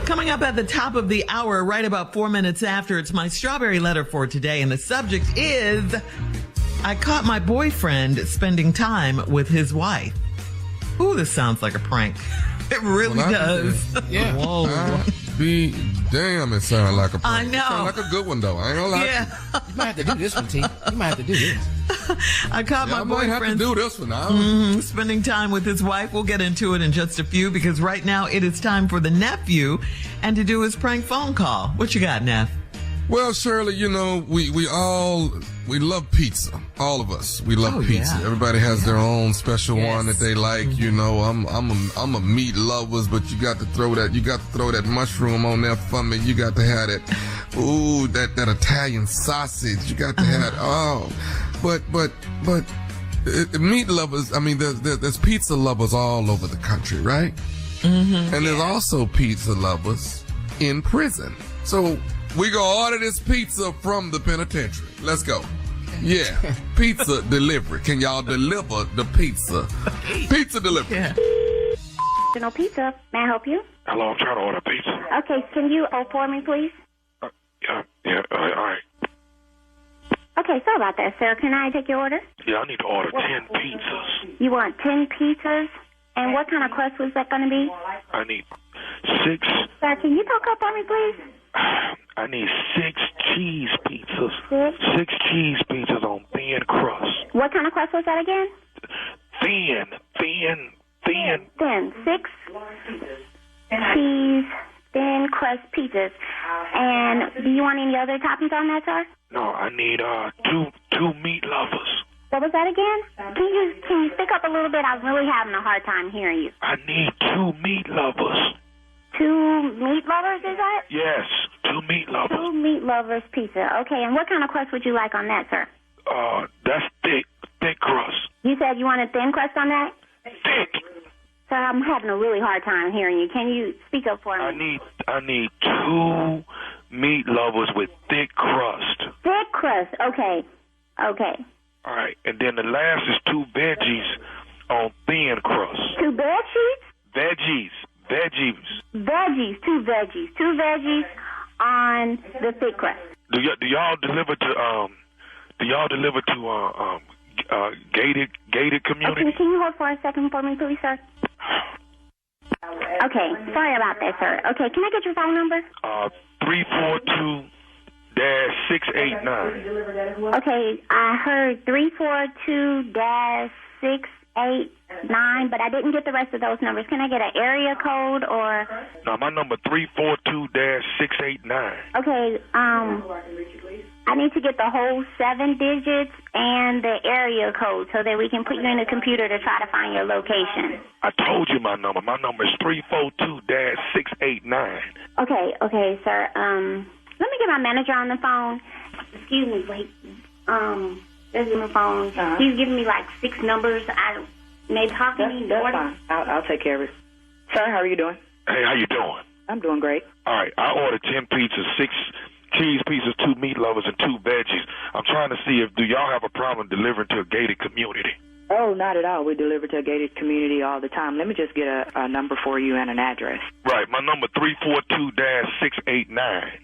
Coming up at the top of the hour, right about 4 minutes after, it's my strawberry letter for today. And the subject is, I caught my boyfriend spending time with his wife. Ooh, this sounds like a prank. It really does. Yeah. Whoa. Be damn, it sounds like a prank. I know. It sounds like a good one, though. I ain't gonna lie. Yeah. You might have to do this one, T. You might have to do this. I caught my I might have to boyfriend do this one now. spending time with his wife. We'll get into it in just a few because right now it is time for the nephew and to do his prank phone call. What you got, Neff? Well, Shirley, you know, we love pizza. All of us, we love pizza. Yeah. Everybody has their own special one that they like. You know, I'm a meat lovers, but you got to throw that mushroom on there for me. You got to have that Italian sausage. You got to have but meat lovers. I mean, there's pizza lovers all over the country, right? Mm-hmm. And there's also pizza lovers in prison. So we gonna order this pizza from the penitentiary. Let's go. Yeah, pizza delivery. Can y'all deliver the pizza? Pizza delivery. Yeah. No pizza. May I help you? Hello, I'm trying to order pizza. Okay, can you hold for me, please? Yeah, all right. Okay, sorry about that, sir. Can I take your order? Yeah, I need to order 10 pizzas. You want 10 pizzas? And what kind of crust was that going to be? I need 6. Sir, can you talk up for me, please? I need 6 cheese pizzas. 6 cheese pizzas on thin crust. What kind of crust was that again? Thin. 6 cheese, thin crust pizzas. And do you want any other toppings on that, sir? No, I need two meat lovers. What was that again? Can you speak up a little bit? I'm really having a hard time hearing you. I need 2 meat lovers. 2 meat lovers, is that? Yes, 2 meat lovers. 2 meat lovers pizza. Okay, and what kind of crust would you like on that, sir? That's thick crust. You said you wanted thin crust on that? Thick. Sir, I'm having a really hard time hearing you. Can you speak up for me? I need 2 meat lovers with thick crust. Thick crust. Okay. All right, and then the last is 2 veggies on thin crust. 2 bed sheets? Veggies. 2 veggies. 2 veggies on the thick crust. Do y'all deliver to gated community? Okay, can you hold for a second for me, please, sir? Okay, sorry about that, sir. Okay, can I get your phone number? 342-689. Okay, I heard 342-689, but I didn't get the rest of those numbers. Can I get an area code or? No, my number 342-689. Okay, I need to get the whole 7 digits and the area code so that we can put you in the computer to try to find your location. I told you my number. My number is 342-689. Okay, sir. Let me get my manager on the phone. Excuse me, wait. There's my phone. He's giving me like 6 numbers. Maybe talk to me. That's fine. I'll take care of it. Sir, how are you doing? Hey, how you doing? I'm doing great. All right, I ordered 10 pizzas, 6 cheese pizzas, 2 meat lovers, and 2 veggies. I'm trying to see do y'all have a problem delivering to a gated community? Oh, not at all. We deliver to a gated community all the time. Let me just get a number for you and an address. Right, my number 342-689.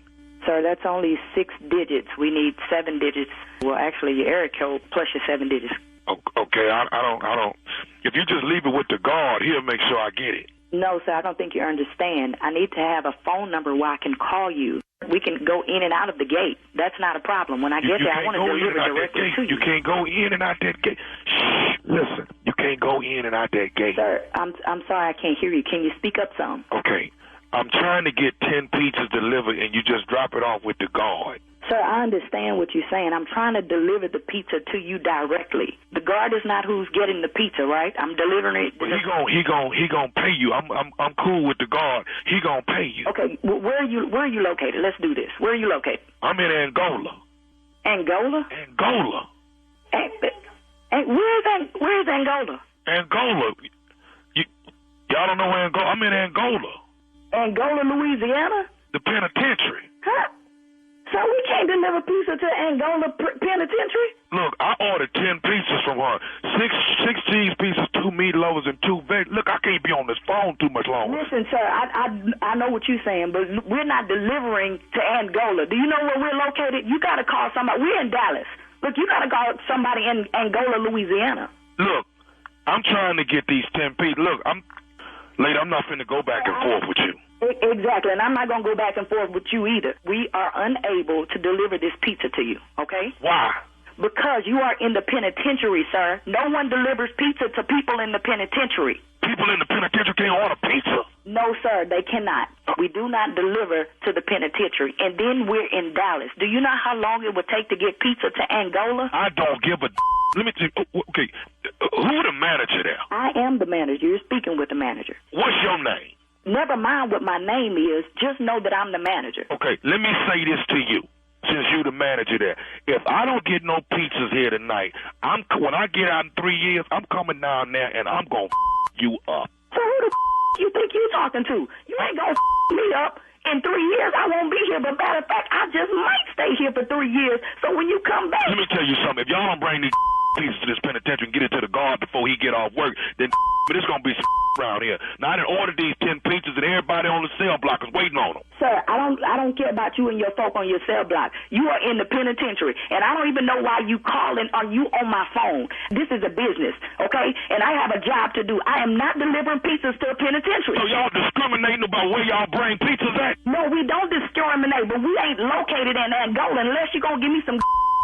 Sir, that's only 6 digits. We need 7 digits. Well, actually, your area code plus your 7 digits. Okay, I don't. If you just leave it with the guard, he'll make sure I get it. No, sir, I don't think you understand. I need to have a phone number where I can call you. We can go in and out of the gate. That's not a problem. When I get there, I want to deliver directly to you. You can't go in and out that gate. Shh, listen, you can't go in and out that gate. Sir, I'm sorry, I can't hear you. Can you speak up some? Okay, I'm trying to get 10 pizzas delivered, and you just drop it off with the guard. Sir, I understand what you're saying. I'm trying to deliver the pizza to you directly. The guard is not who's getting the pizza, right? I'm delivering it. But he gonna pay you. I'm cool with the guard. He gonna pay you. Okay, where are you located? Let's do this. Where are you located? I'm in Angola. Angola? Angola. Hey, where's Angola? Angola? Y'all don't know Angola? I'm in Angola. Angola, Louisiana? The penitentiary. Huh? So we can't deliver pizza to Angola penitentiary? Look, I ordered 10 pizzas from her. Six cheese pizzas, 2 meat lovers, and 2 veg. Look, I can't be on this phone too much longer. Listen, sir, I know what you're saying, but we're not delivering to Angola. Do you know where we're located? You got to call somebody. We're in Dallas. Look, you got to call somebody in Angola, Louisiana. Look, I'm trying to get these 10 pizzas. Look, lady, I'm not finna go back and forth with you. Exactly, and I'm not going to go back and forth with you either. We are unable to deliver this pizza to you, okay? Why? Because you are in the penitentiary, sir. No one delivers pizza to people in the penitentiary. People in the penitentiary can't order pizza? No, sir, they cannot. We do not deliver to the penitentiary. And then we're in Dallas. Do you know how long it would take to get pizza to Angola? I don't give a Let me tell you, okay, who the manager there? I am the manager. You're speaking with the manager. What's your name? Never mind what my name is. Just know that I'm the manager. Okay, let me say this to you, since you the manager there. If I don't get no pizzas here tonight, when I get out in 3 years, I'm coming down there and I'm going to you up. So who the you think you talking to? You ain't going to me up. In 3 years, I won't be here. But matter of fact, I just might stay here for 3 years. So when you come back... Let me tell you something. If y'all don't bring these pieces to this penitentiary and get it to the guard before he get off work, then it's going to be around here. Now, I done ordered these 10 pizzas and everybody on the cell block is waiting on them. Sir, I don't care about you and your folk on your cell block. You are in the penitentiary, and I don't even know why you calling or you on my phone. This is a business, okay? And I have a job to do. I am not delivering pizzas to a penitentiary. So y'all discriminating about where y'all bring pizzas at? No, we don't discriminate, but we ain't located in Angola unless you're going to give me some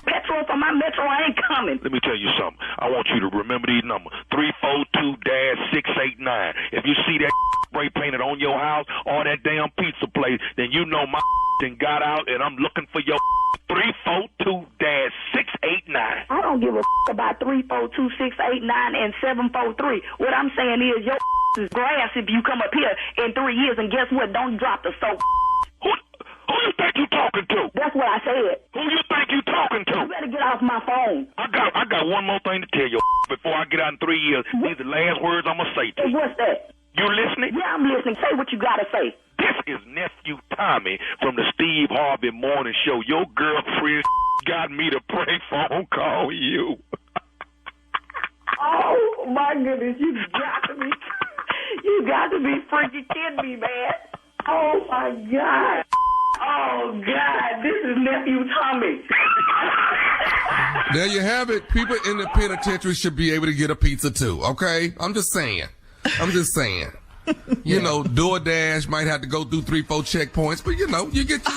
petrol for my metro. I ain't coming. Let me tell you something. I want you to remember these numbers. 342-689. If you see that spray painted on your house or that damn pizza place, then you know my done got out and I'm looking for your 342-689. I don't give a about 342-689 and 743. What I'm saying is your is grass if you come up here in 3 years, and guess what? Don't drop the soap. Who you think you talking to? That's what I said. Who you think you talking to? You better get off my phone. I got one more thing to tell you before I get out in 3 years. These are the last words I'm going to say to you. What's that? You listening? Yeah, I'm listening. Say what you got to say. This is Nephew Tommy from the Steve Harvey Morning Show. Your girlfriend got me to prank phone call you. Oh, my goodness. You got to be freaking kidding me, man. Oh, my God. Oh, God, this is Nephew Tommy. There you have it. People in the penitentiary should be able to get a pizza, too, okay? I'm just saying. You know, DoorDash might have to go through 3-4 checkpoints, but you know, you get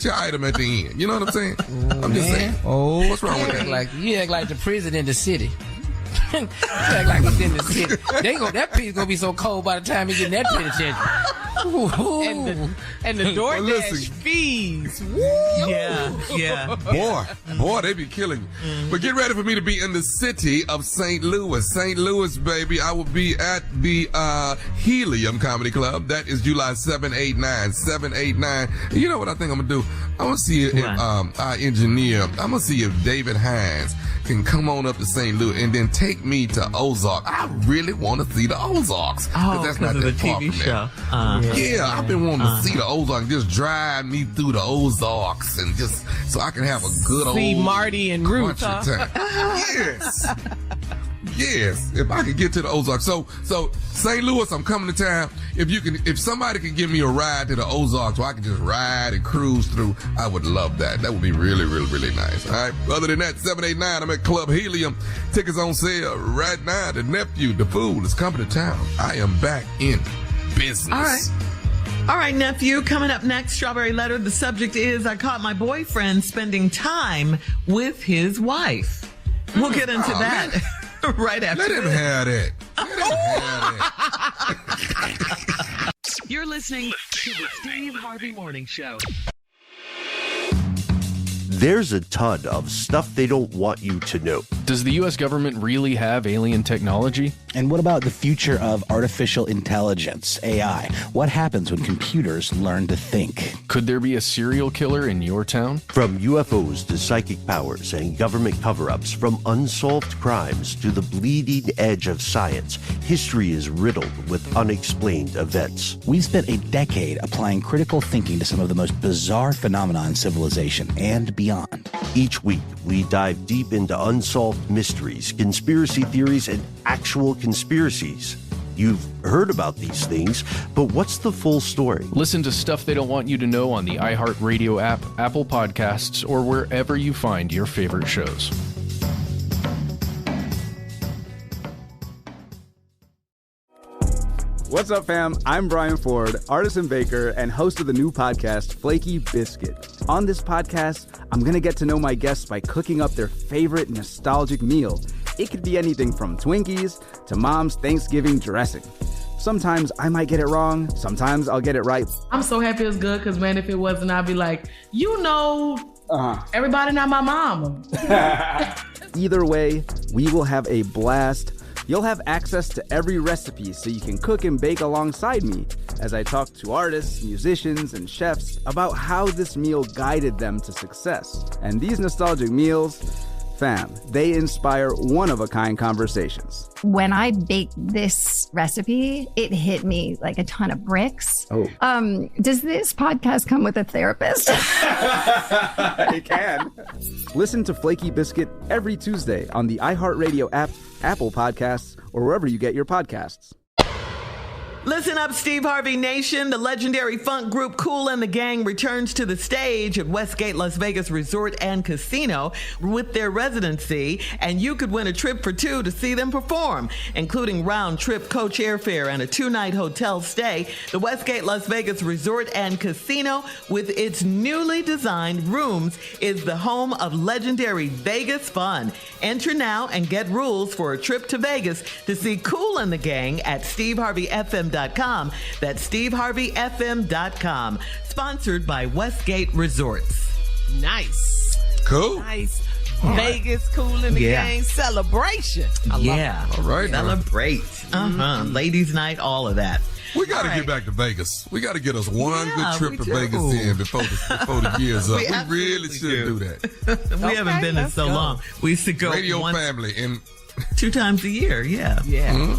your item at the end. You know what I'm saying? I'm just saying. Oh, what's wrong with that? You act like the prison in the city. You act like it's in the city. That piece gonna be so cold by the time you get in that penitentiary. And the DoorDash fees. Woo. Yeah. Boy, they be killing you. But get ready for me to be in the city of St. Louis. St. Louis, baby. I will be at the Helium Comedy Club. That is July 789. You know what I think I'm gonna do? I want to see if our engineer, I'm gonna see if David Hines can come on up to St. Louis and then take me to Ozark. I really want to see the Ozarks. Oh, that's not because of that the far TV from show. Yeah, I've been wanting to see the Ozarks. Just drive me through the Ozarks and just so I can have a good old see Marty and Ruth. time. Yes, if I could get to the Ozarks. So St. Louis, I'm coming to town. If somebody could give me a ride to the Ozarks where I can just ride and cruise through, I would love that. That would be really, really, really nice. All right. Other than that, 789, I'm at Club Helium. Tickets on sale right now. The nephew, the fool, is coming to town. I am back in business. All right, nephew, coming up next, Strawberry Letter. The subject is, I caught my boyfriend spending time with his wife. We'll get into that right after Let him have that. You're listening to the Steve Harvey Morning Show. There's a ton of stuff they don't want you to know. Does the U.S. government really have alien technology? And what about the future of artificial intelligence, AI? What happens when computers learn to think? Could there be a serial killer in your town? From UFOs to psychic powers and government cover-ups, from unsolved crimes to the bleeding edge of science, history is riddled with unexplained events. We spent a decade applying critical thinking to some of the most bizarre phenomena in civilization and beyond. Each week, we dive deep into unsolved mysteries, conspiracy theories, and actual conspiracies. You've heard about these things, but what's the full story? Listen to Stuff They Don't Want You to Know on the iHeartRadio app, Apple Podcasts, or wherever you find your favorite shows. What's up, fam? I'm Brian Ford, artist and baker, and host of the new podcast, Flaky Biscuit. On this podcast, I'm going to get to know my guests by cooking up their favorite nostalgic meal. It could be anything from Twinkies to Mom's Thanksgiving dressing. Sometimes I might get it wrong. Sometimes I'll get it right. I'm so happy it's good because, man, if it wasn't, I'd be like, everybody not my mama. Either way, we will have a blast. You'll have access to every recipe so you can cook and bake alongside me as I talk to artists, musicians, and chefs about how this meal guided them to success. And these nostalgic meals, fam, they inspire one-of-a-kind conversations. When I baked this recipe, it hit me like a ton of bricks. Oh. Does this podcast come with a therapist? It can. Listen to Flaky Biscuit every Tuesday on the iHeartRadio app, Apple Podcasts, or wherever you get your podcasts. Listen up, Steve Harvey Nation. The legendary funk group Kool and the Gang returns to the stage at Westgate Las Vegas Resort and Casino with their residency, and you could win a trip for two to see them perform, including round-trip coach airfare and a two-night hotel stay. The Westgate Las Vegas Resort and Casino, with its newly designed rooms, is the home of legendary Vegas fun. Enter now and get rules for a trip to Vegas to see Kool and the Gang at SteveHarveyFM.com. That's SteveHarveyFM.com. Sponsored by Westgate Resorts. Nice. Cool. Nice. Vegas Kool and the Gang celebration. I love it. All right. Celebrate. Ladies' night, all of that. We got to get back to Vegas. We got to get us one good trip to Vegas in before the year's up. We really should do that. We haven't been in so long. We used to go Radio family and 2 times a year. Yeah.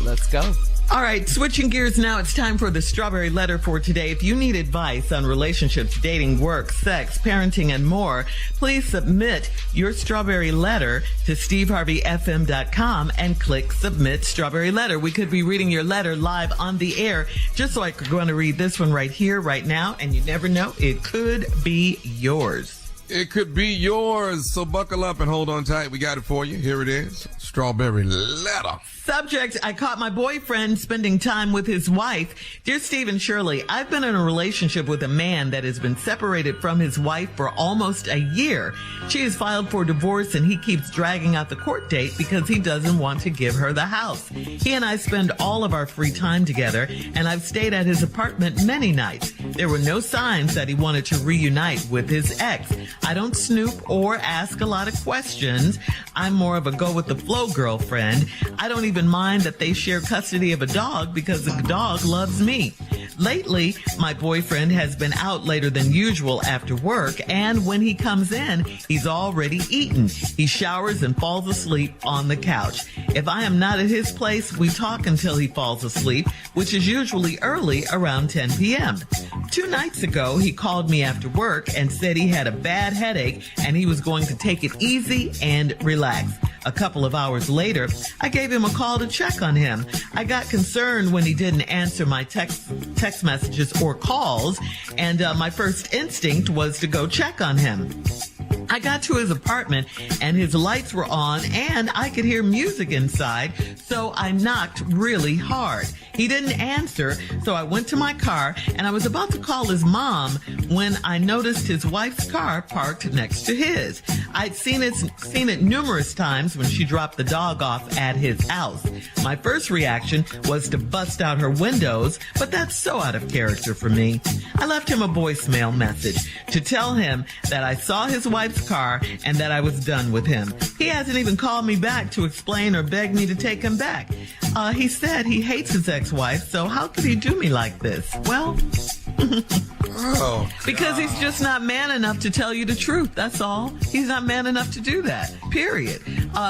Let's go. All right, switching gears now, it's time for the Strawberry Letter for today. If you need advice on relationships, dating, work, sex, parenting, and more, please submit your Strawberry Letter to SteveHarveyFM.com and click Submit Strawberry Letter. We could be reading your letter live on the air, just like we're going to read this one right here, right now, and you never know, it could be yours. It could be yours, so buckle up and hold on tight. We got it for you. Here it is, Strawberry Letter. Subject, I caught my boyfriend spending time with his wife. Dear Steve and Shirley, I've been in a relationship with a man that has been separated from his wife for almost a year. She has filed for divorce and he keeps dragging out the court date because he doesn't want to give her the house. He and I spend all of our free time together, and I've stayed at his apartment many nights. There were no signs that he wanted to reunite with his ex. I don't snoop or ask a lot of questions. I'm more of a go-with-the-flow girlfriend. I don't even mind that they share custody of a dog because the dog loves me. Lately, my boyfriend has been out later than usual after work, and when he comes in, he's already eaten. He showers and falls asleep on the couch. If I am not at his place, we talk until he falls asleep, which is usually early, around 10 p.m. 2 nights ago, he called me after work and said he had a bad headache and he was going to take it easy and relax. A couple of hours later, I gave him a call to check on him. I got concerned when he didn't answer my text messages or calls, and my first instinct was to go check on him. I got to his apartment and his lights were on and I could hear music inside, so I knocked really hard. He didn't answer, so I went to my car and I was about to call his mom when I noticed his wife's car parked next to his. I'd seen it numerous times when she dropped the dog off at his house. My first reaction was to bust out her windows, but that's so out of character for me. I left him a voicemail message to tell him that I saw his wife's sports car and that I was done with him. He hasn't even called me back to explain or beg me to take him back. He said he hates his ex-wife, so how could he do me like this? Well, because he's just not man enough to tell you the truth. That's all. He's not man enough to do that. Period.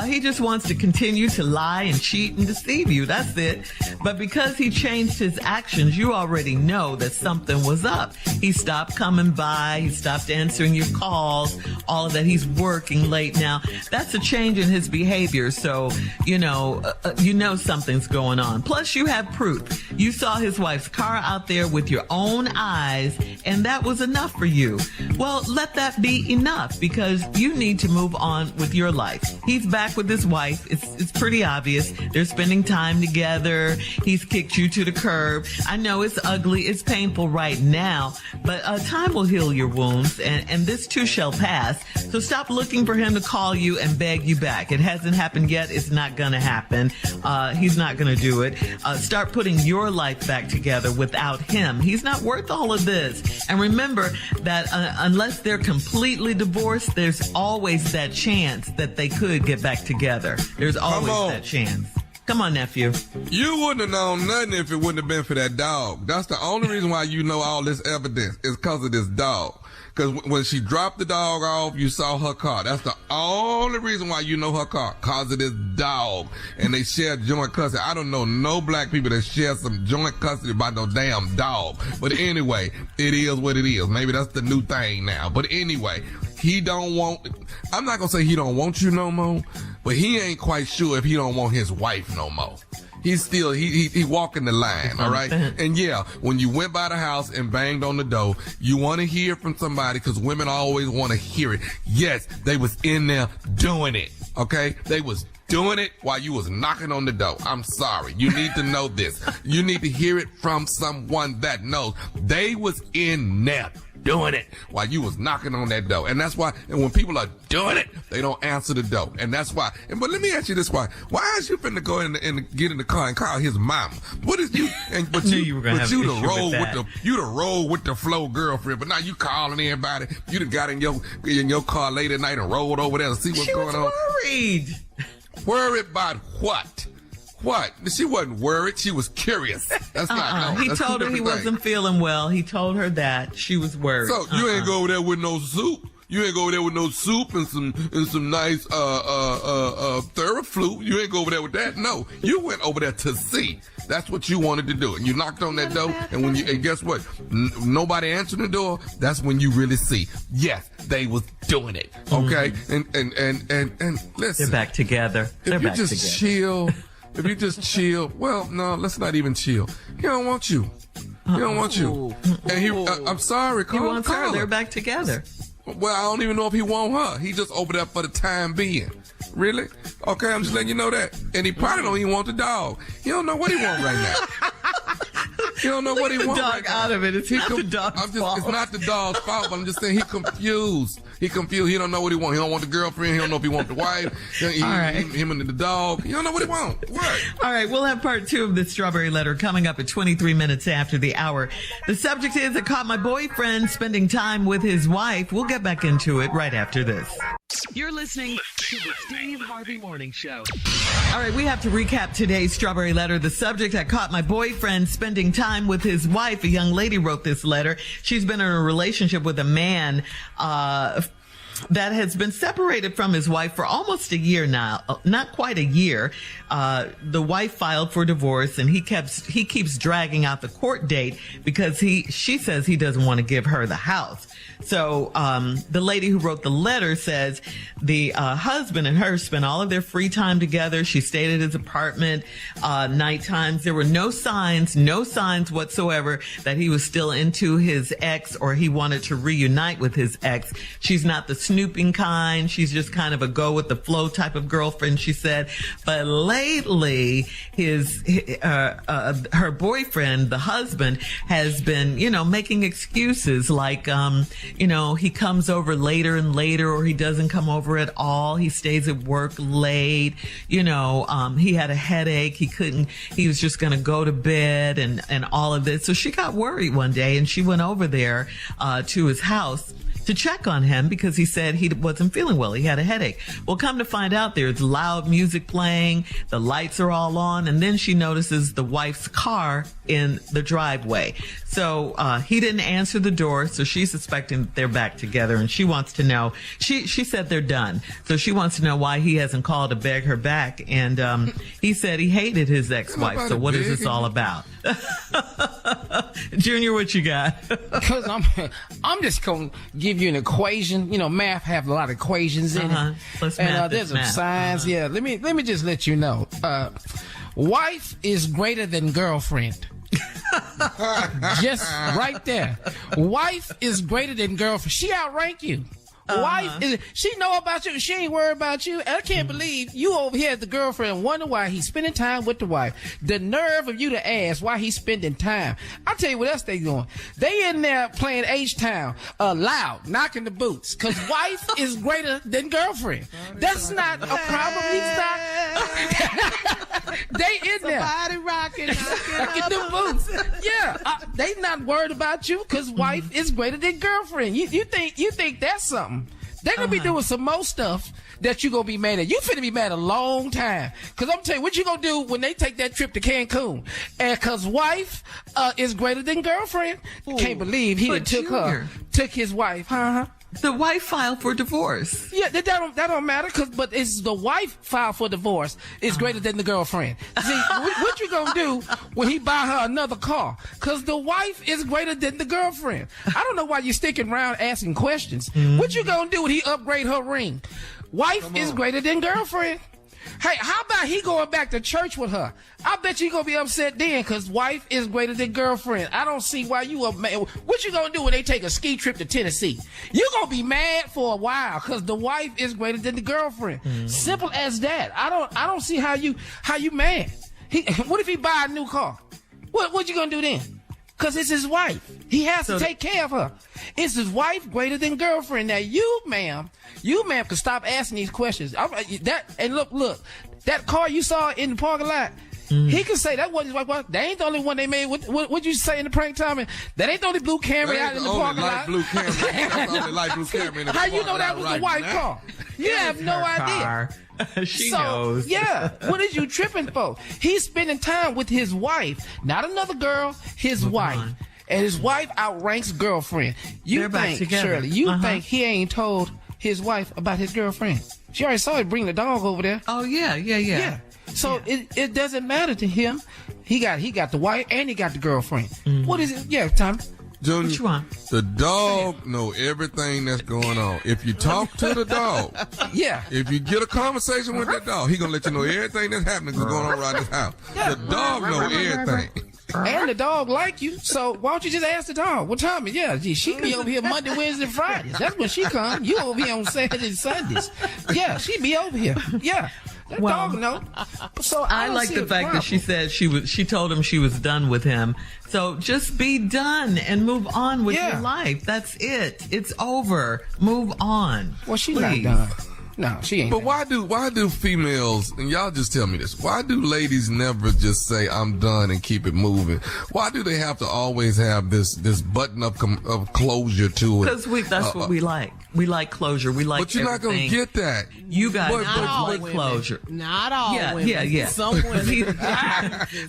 He just wants to continue to lie and cheat and deceive you. That's it. But because he changed his actions, you already know that something was up. He stopped coming by. He stopped answering your calls. All of that. He's working late now. That's a change in his behavior. So, you know something's going on. Plus, you have proof. You saw his wife's car out there with your own eyes, and that was enough for you. Well, let that be enough, because you need to move on with your life. He's back with his wife. It's pretty obvious. They're spending time together. He's kicked you to the curb. I know it's ugly. It's painful right now, but time will heal your wounds, and this too shall pass. So stop looking for him to call you and beg you back. It hasn't happened yet. It's not going to happen. He's not going to do it. Start putting your life back together without him. He's not worth all of this. And remember that unless they're completely divorced, there's always that chance that they could get back together. There's always that chance. Come on, nephew. You wouldn't have known nothing if it wouldn't have been for that dog. That's the only reason why you know all this evidence is because of this dog. Because when she dropped the dog off, you saw her car. That's the only reason why you know her car, because of this dog. And they share joint custody. I don't know no black people that share some joint custody by no damn dog. But anyway, it is what it is. Maybe that's the new thing now. But anyway, I'm not going to say he don't want you no more, but he ain't quite sure if he don't want his wife no more. He's still, he walking the line, all right? And yeah, when you went by the house and banged on the door, you want to hear from somebody, because women always want to hear it. Yes, they was in there doing it, okay? They was doing it while you was knocking on the door. I'm sorry. You need to know this. You need to hear it from someone that knows. They was in there doing it while you was knocking on that door. And that's why, and when people are doing it, they don't answer the door. And that's why. But let me ask you this, why is you finna go in and get in the car and call his mama? What is you, but you the roll with the flow girlfriend, but now you calling everybody. You done got in your car late at night and rolled over there to see what's going on. Worried. Worried about what? What? She wasn't worried. She was curious. That's not. No, he told her he wasn't feeling well. He told her that. She was worried. So you ain't go over there with no soup. You ain't go over there with no soup and some nice Theraflu. You ain't go over there with that. No, you went over there to see. That's what you wanted to do, and you knocked on that door. And guess what? Nobody answered the door. That's when you really see. Yes, they was doing it. Okay, and listen. They're back together. If you just chill, well, no, let's not even chill. He don't want you. He don't want you. And I'm sorry, he wants her. They're back together. Well, I don't even know if he want her. He just over there for the time being. Really? Okay, I'm just letting you know that. And he probably don't even want the dog. He don't know what he want right now. He don't know what he wants. Dog out of it. It's not the dog's fault. It's not the dog's fault, but I'm just saying he confused. He don't know what he want. He don't want the girlfriend. He don't know if he want the wife. Him and the dog. He don't know what he want. What? All right, we'll have part 2 of this strawberry letter coming up at 23 minutes after the hour. The subject is, I caught my boyfriend spending time with his wife. We'll get back into it right after this. You're listening to the Steve Harvey Morning Show. All right, we have to recap today's strawberry letter. The subject, I caught my boyfriend spending time with his wife. A young lady wrote this letter. She's been in a relationship with a man that has been separated from his wife for almost a year now. Not quite a year. The wife filed for divorce, and he keeps dragging out the court date because she says he doesn't want to give her the house. So the lady who wrote the letter says the husband and her spent all of their free time together. She stayed at his apartment night times. There were no signs whatsoever that he was still into his ex or he wanted to reunite with his ex. She's not the snooping kind. She's just kind of a go with the flow type of girlfriend, she said. But lately, her boyfriend, the husband, has been, making excuses like, he comes over later and later, or he doesn't come over at all. He stays at work late. He had a headache. He was just going to go to bed and all of this. So she got worried one day and she went over there to his house to check on him because he said he wasn't feeling well. He had a headache. Well, come to find out, there's loud music playing. The lights are all on. And then she notices the wife's car in the driveway. So he didn't answer the door. So she's suspecting that they're back together. And she wants to know. She said they're done. So she wants to know why he hasn't called to beg her back. And he said he hated his ex-wife. So what is this all about? Junior, what you got? Because I'm just going to give you an equation. You know, math have a lot of equations in it. Let's and there's some signs. Yeah, let me just let you know. Wife is greater than girlfriend. Just right there. Wife is greater than girlfriend. She outrank you. Wife, she know about you. She ain't worried about you. And I can't believe you over here as the girlfriend wonder why he's spending time with the wife. The nerve of you to ask why he's spending time. I'll tell you what else they doing. They in there playing H-Town, loud, knocking the boots. Cause wife is greater than girlfriend. That's not a problem. He's not. They in there. Somebody rocking the boots. Yeah. They not worried about you cause wife is greater than girlfriend. You think that's something. They're gonna be doing some more stuff that you gonna be mad at. You finna be mad a long time. Cause I'm telling you what you gonna do when they take that trip to Cancun. And cause wife is greater than girlfriend. Ooh, can't believe he took his wife. The wife filed for divorce. Yeah, that don't matter. But it's the wife filed for divorce is greater than the girlfriend. See, what you gonna do when he buy her another car? Cause the wife is greater than the girlfriend. I don't know why you sticking around asking questions. What you gonna do when he upgrade her ring? Wife is greater than girlfriend. Hey, how about he going back to church with her? I bet you gonna be upset then, cause wife is greater than girlfriend. I don't see why you are mad. What you gonna do when they take a ski trip to Tennessee? You gonna be mad for a while, cause the wife is greater than the girlfriend. Simple as that. I don't see how you mad. What if he buy a new car? What you gonna do then? Cause it's his wife. He has to take care of her. It's his wife greater than girlfriend. Now you, ma'am, can stop asking these questions. Look, that car you saw in the parking lot, he can say that wasn't his wife. That ain't the only one they made. What you say in the prank time? That ain't the only blue Camry out in the parking lot. That's the only light blue Camry in the How you know that was the white car? You have no idea. She knows. Yeah. What is you tripping for? He's spending time with his wife, not another girl, his wife. And his wife outranks girlfriend. You think, Shirley, you think he ain't told his wife about his girlfriend? She already saw him bring the dog over there. Oh, yeah. So it doesn't matter to him. He got the wife and he got the girlfriend. What is it? Yeah, Tommy. Junior, what you want? The dog know everything that's going on. If you talk to the dog, if you get a conversation with that dog, he gonna let you know everything that's happening that's going on around this house. The dog know everything. And the dog like you, so why don't you just ask the dog? Well, Tommy, she be over here Monday, Wednesday, Fridays. That's when she come. You over here on Saturdays and Sundays. Yeah, she be over here. Yeah. That dog know. So I like the fact that she said she told him she was done with him. So just be done and move on with your life. That's it. It's over. Move on. Well, she's not done. No, she ain't. But why do females, and y'all just tell me this, why do ladies never just say I'm done and keep it moving? Why do they have to always have this button of closure to it? Because that's what we like. We like closure. We like. But you're not gonna get that. You guys like women. closure. Not all women. Yeah. Some women.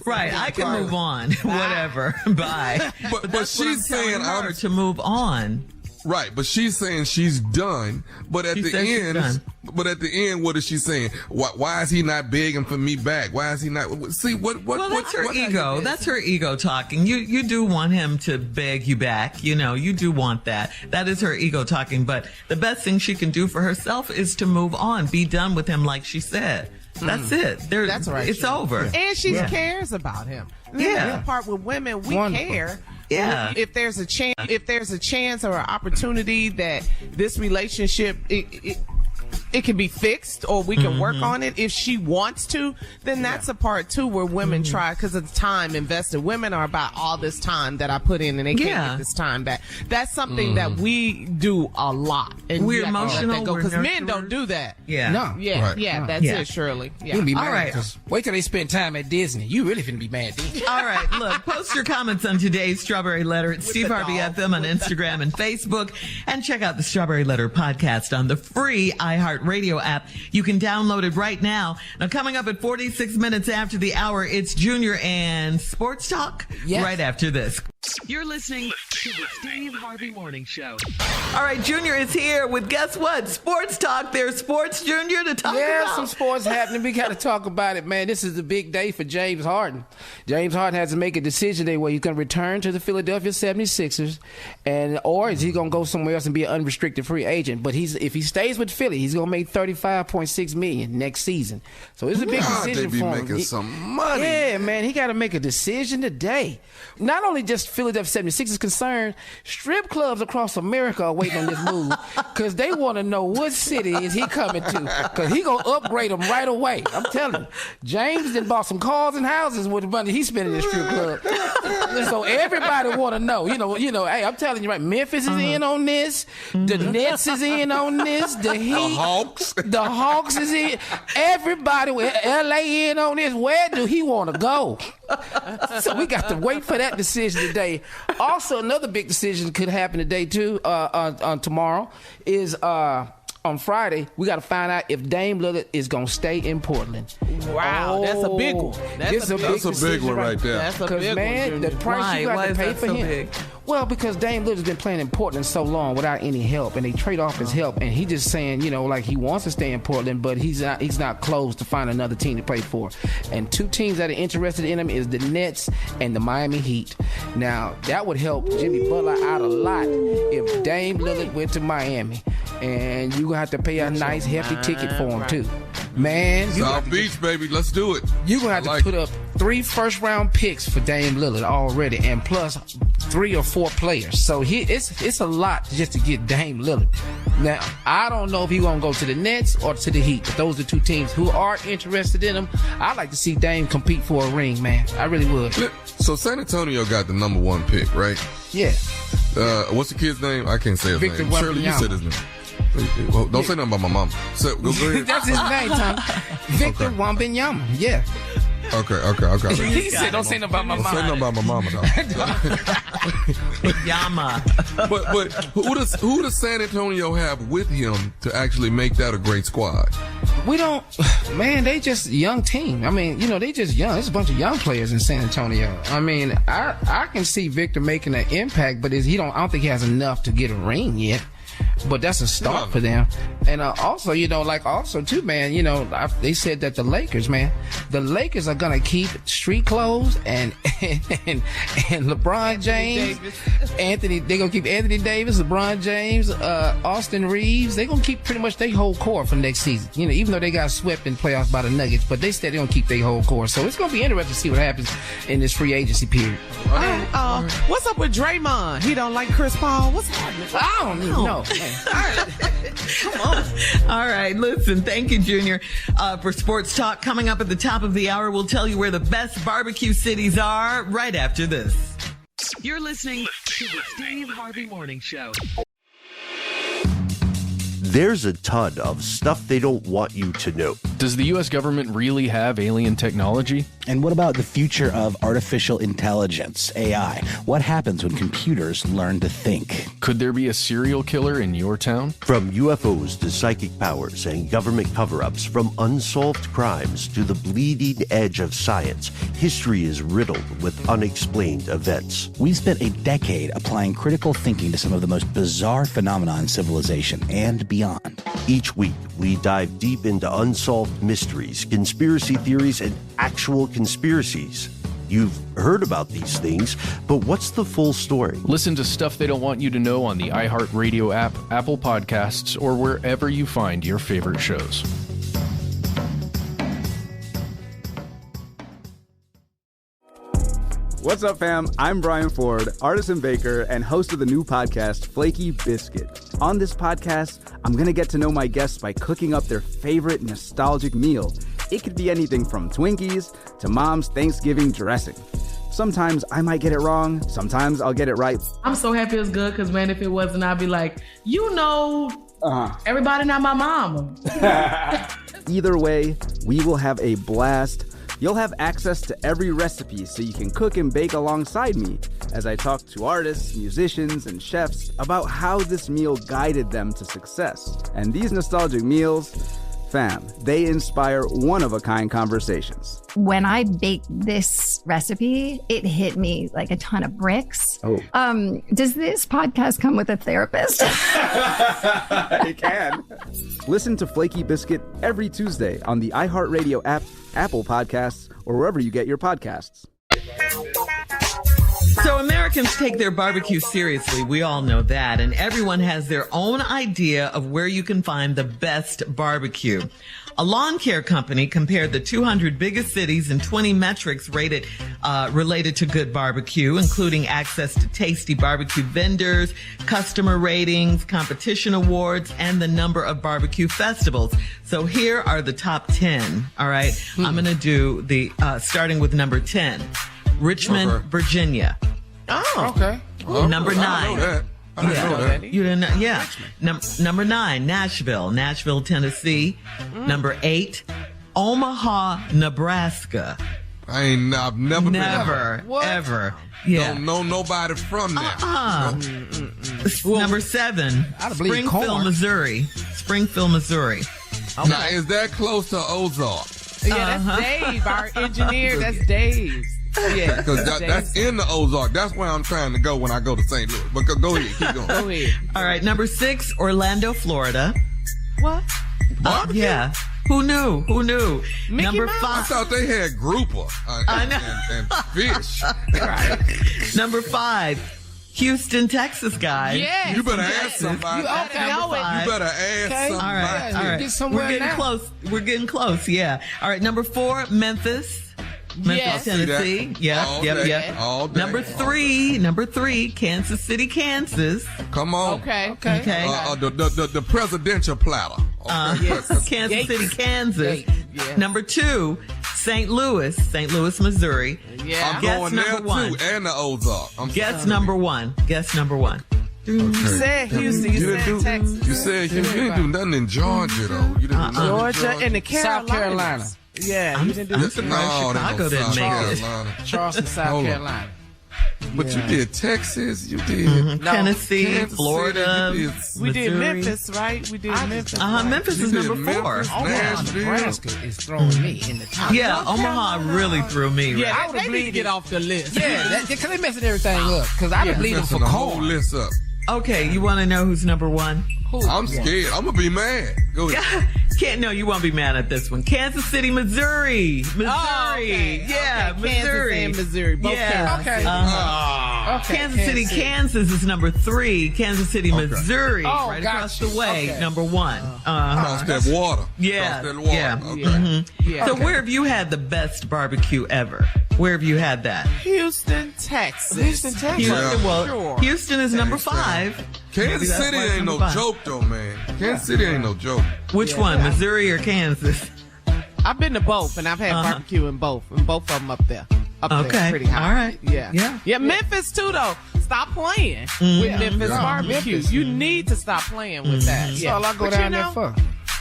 Right. I can move on. Whatever. Bye. But she's saying I'm to move on. Right, but she's saying she's done. But at the end, what is she saying? Why is he not begging for me back? Why is he not? See what? Well, that's her ego. That's her ego talking. You do want him to beg you back. You do want that. That is her ego talking. But the best thing she can do for herself is to move on, be done with him, like she said. That's it. That's right. It's over. And she cares about him. The part with women, we care. Yeah. If there's a chance or an opportunity that this relationship it can be fixed or we can work on it if she wants to, then that's a part too where women try, because of the time invested. Women are about all this time that I put in and they can't get this time back. That's something that we do a lot. And we're emotional, because men don't do that. Yeah. No. Yeah, that's it, Shirley. Yeah. You'll be mad. All right. Wait till they spend time at Disney. You really finna be mad then. All right, look, post your comments on today's Strawberry Letter at Steve Harvey FM on Instagram and Facebook, and check out the Strawberry Letter podcast on the free iHeartRadio app. You can download it right now. Now, coming up at 46 minutes after the hour, it's Junior and Sports Talk right after this. You're listening to the Steve Harvey Morning Show. All right, Junior is here with, guess what? Sports Talk. There's sports, Junior, to talk about. Yeah, some sports happening. We got to talk about it, man. This is the big day for James Harden. James Harden has to make a decision today where he's going to return to the Philadelphia 76ers, or is he going to go somewhere else and be an unrestricted free agent? But if he stays with Philly, he's going to make $35.6 million next season. So it's a big decision they be for him. making some money. Yeah, man, he got to make a decision today. Not only just Philadelphia 76ers concerned, strip clubs across America are waiting on this move because they want to know what city is he coming to, because he going to upgrade them right away. I'm telling you. James done bought some cars and houses with the money he spent in the strip club. So everybody want to know. You know. Hey, I'm telling you right, Memphis is in on this. The Nets is in on this. The Heat. The Hawks is in. Everybody with LA in on this. Where do he want to go? So we got to wait for that decision today. Also, another big decision could happen today too. On tomorrow is on Friday. We got to find out if Dame Lillard is gonna stay in Portland. Wow, that's a big one. That's a big one right there. That's a big man, one. the price you got to pay for him. Big? Well, because Dame Lillard's been playing in Portland so long without any help, and they trade off his help, and he just saying, like he wants to stay in Portland, but he's not close to find another team to play for. And two teams that are interested in him is the Nets and the Miami Heat. Now, that would help Jimmy Butler out a lot if Dame Lillard went to Miami, and you're gonna have to pay a nice hefty ticket for him too. Man, South Beach, baby, let's do it. You're gonna have to put up 3 first-round picks for Dame Lillard already, and plus 3 or 4 players. So it's a lot just to get Dame Lillard. Now, I don't know if he's gonna go to the Nets or to the Heat, but those are 2 teams who are interested in him. I'd like to see Dame compete for a ring, man. I really would. So San Antonio got the number 1 pick, right? Yeah. What's the kid's name? I can't say his Victor name. Shirley, you said his name. Well, don't say nothing about my mom. So, go ahead. That's his name, Tom. Victor Wembanyama. Yeah. Okay. He said, don't say nothing about my mom. Don't say nothing about my mama, though. Yama. But who does San Antonio have with him to actually make that a great squad? We don't, man, they just a young team. I mean, they just young. There's a bunch of young players in San Antonio. I mean, I can see Victor making an impact, but I don't think he has enough to get a ring yet. But that's a start for them. And also, also too, man, they said that the Lakers are going to keep street clothes and LeBron James, they're going to keep Anthony Davis, LeBron James, Austin Reeves. They're going to keep pretty much their whole core for next season. Even though they got swept in playoffs by the Nuggets, but they said they're going to keep their whole core. So it's going to be interesting to see what happens in this free agency period. What's up with Draymond? He don't like Chris Paul? What's happening? I don't even know. Come on. All right, listen, thank you, Junior, for Sports Talk. Coming up at the top of the hour, we'll tell you where the best barbecue cities are right after this. You're listening to the Steve Harvey Morning Show. There's a ton of stuff they don't want you to know. Does the U.S. government really have alien technology? And what about the future of artificial intelligence, AI? What happens when computers learn to think? Could there be a serial killer in your town? From UFOs to psychic powers and government cover-ups, from unsolved crimes to the bleeding edge of science, history is riddled with unexplained events. We've spent a decade applying critical thinking to some of the most bizarre phenomena in civilization and beyond. Each week, we dive deep into unsolved mysteries, conspiracy theories, and actual conspiracies. You've heard about these things, but what's the full story? Listen to Stuff They Don't Want You to Know on the iHeartRadio app, Apple Podcasts, or wherever you find your favorite shows. What's up, fam? I'm Brian Ford, artist and baker, and host of the new podcast, Flaky Biscuit. On this podcast, I'm going to get to know my guests by cooking up their favorite nostalgic meal. It could be anything from Twinkies to Mom's Thanksgiving dressing. Sometimes I might get it wrong. Sometimes I'll get it right. I'm so happy it's good because, man, if it wasn't, I'd be like, everybody not my mama. Either way, we will have a blast. You'll have access to every recipe so you can cook and bake alongside me as I talk to artists, musicians, and chefs about how this meal guided them to success. And these nostalgic meals, fam, they inspire one-of-a-kind conversations. When I baked this recipe, it hit me like a ton of bricks. Oh. Does this podcast come with a therapist? It can. Listen to Flaky Biscuit every Tuesday on the iHeartRadio app, Apple Podcasts, or wherever you get your podcasts. So Americans take their barbecue seriously. We all know that. And everyone has their own idea of where you can find the best barbecue. A lawn care company compared the 200 biggest cities and 20 metrics related to good barbecue, including access to tasty barbecue vendors, customer ratings, competition awards, and the number of barbecue festivals. So here are the top 10. All right. I'm going to do the, starting with number 10, Richmond, Virginia. Oh, okay. Number 9. I didn't know that. You didn't know? Yeah. Number 9, Nashville, Tennessee. Number 8, Omaha, Nebraska. I've never been there. Ever. Yeah. Don't know nobody from there. Number 7, Springfield, Missouri. Now, is that close to Ozark? Yeah, that's Dave, our engineer. That's Dave. Yeah, because that's in the Ozark. That's where I'm trying to go when I go to St. Louis. But go ahead, keep going. Go ahead. All right, number 6, Orlando, Florida. What? Yeah. Who knew? Mickey Number Mouse? 5. I thought they had grouper and fish. Right. Number 5, Houston, Texas, guys. Yes. You better ask somebody. You better ask somebody. All right. We're getting close. Yeah. All right. Number 4, Memphis, Tennessee. Yep. All day. Number 3, Kansas City, Kansas. Come on. Okay. The presidential platter. Yes. Kansas City, Kansas. Yes. Number 2, St. Louis, Missouri. Yeah. I'm going there too, and the Ozark. Guess number 1. You said Houston. You said Texas. You said you didn't do nothing in Georgia though. You didn't do Georgia and the South Carolina. Yeah, you didn't do Chicago didn't make it. Charleston, South Carolina. But you did Texas, you did Tennessee, Kansas Florida. City, we did Memphis, right? We did Memphis. Memphis is number 4. Omaha, Nebraska is throwing me in the top. Yeah, Omaha really threw me. Yeah, right? they need to get off the list. Yeah, because they messing everything up. Because I would bleed them for the whole corn. list up. Okay, you want to know who's number 1? I'm scared. I'm gonna be mad. Go ahead. You won't be mad at this one. Kansas City, Missouri. Oh, okay. Yeah, okay. Missouri. Kansas and Missouri. Both Okay. Okay. Kansas City, Kansas is number 3. Kansas City, Missouri, right across the way, number 1. Cross that water. Yeah. Cross that water. Yeah. Okay. Mm-hmm. So where have you had the best barbecue ever? Where have you had that? Houston, Texas. Houston is number 5. Kansas City ain't no joke though, man. Kansas City ain't no joke. Which one, Missouri or Kansas? I've been to both, and I've had barbecue in both, and both of them up there. There, pretty high. All right. Yeah. Memphis too, though. Stop playing with Memphis barbecue. Memphis. You need to stop playing with that. That's all I go down there for.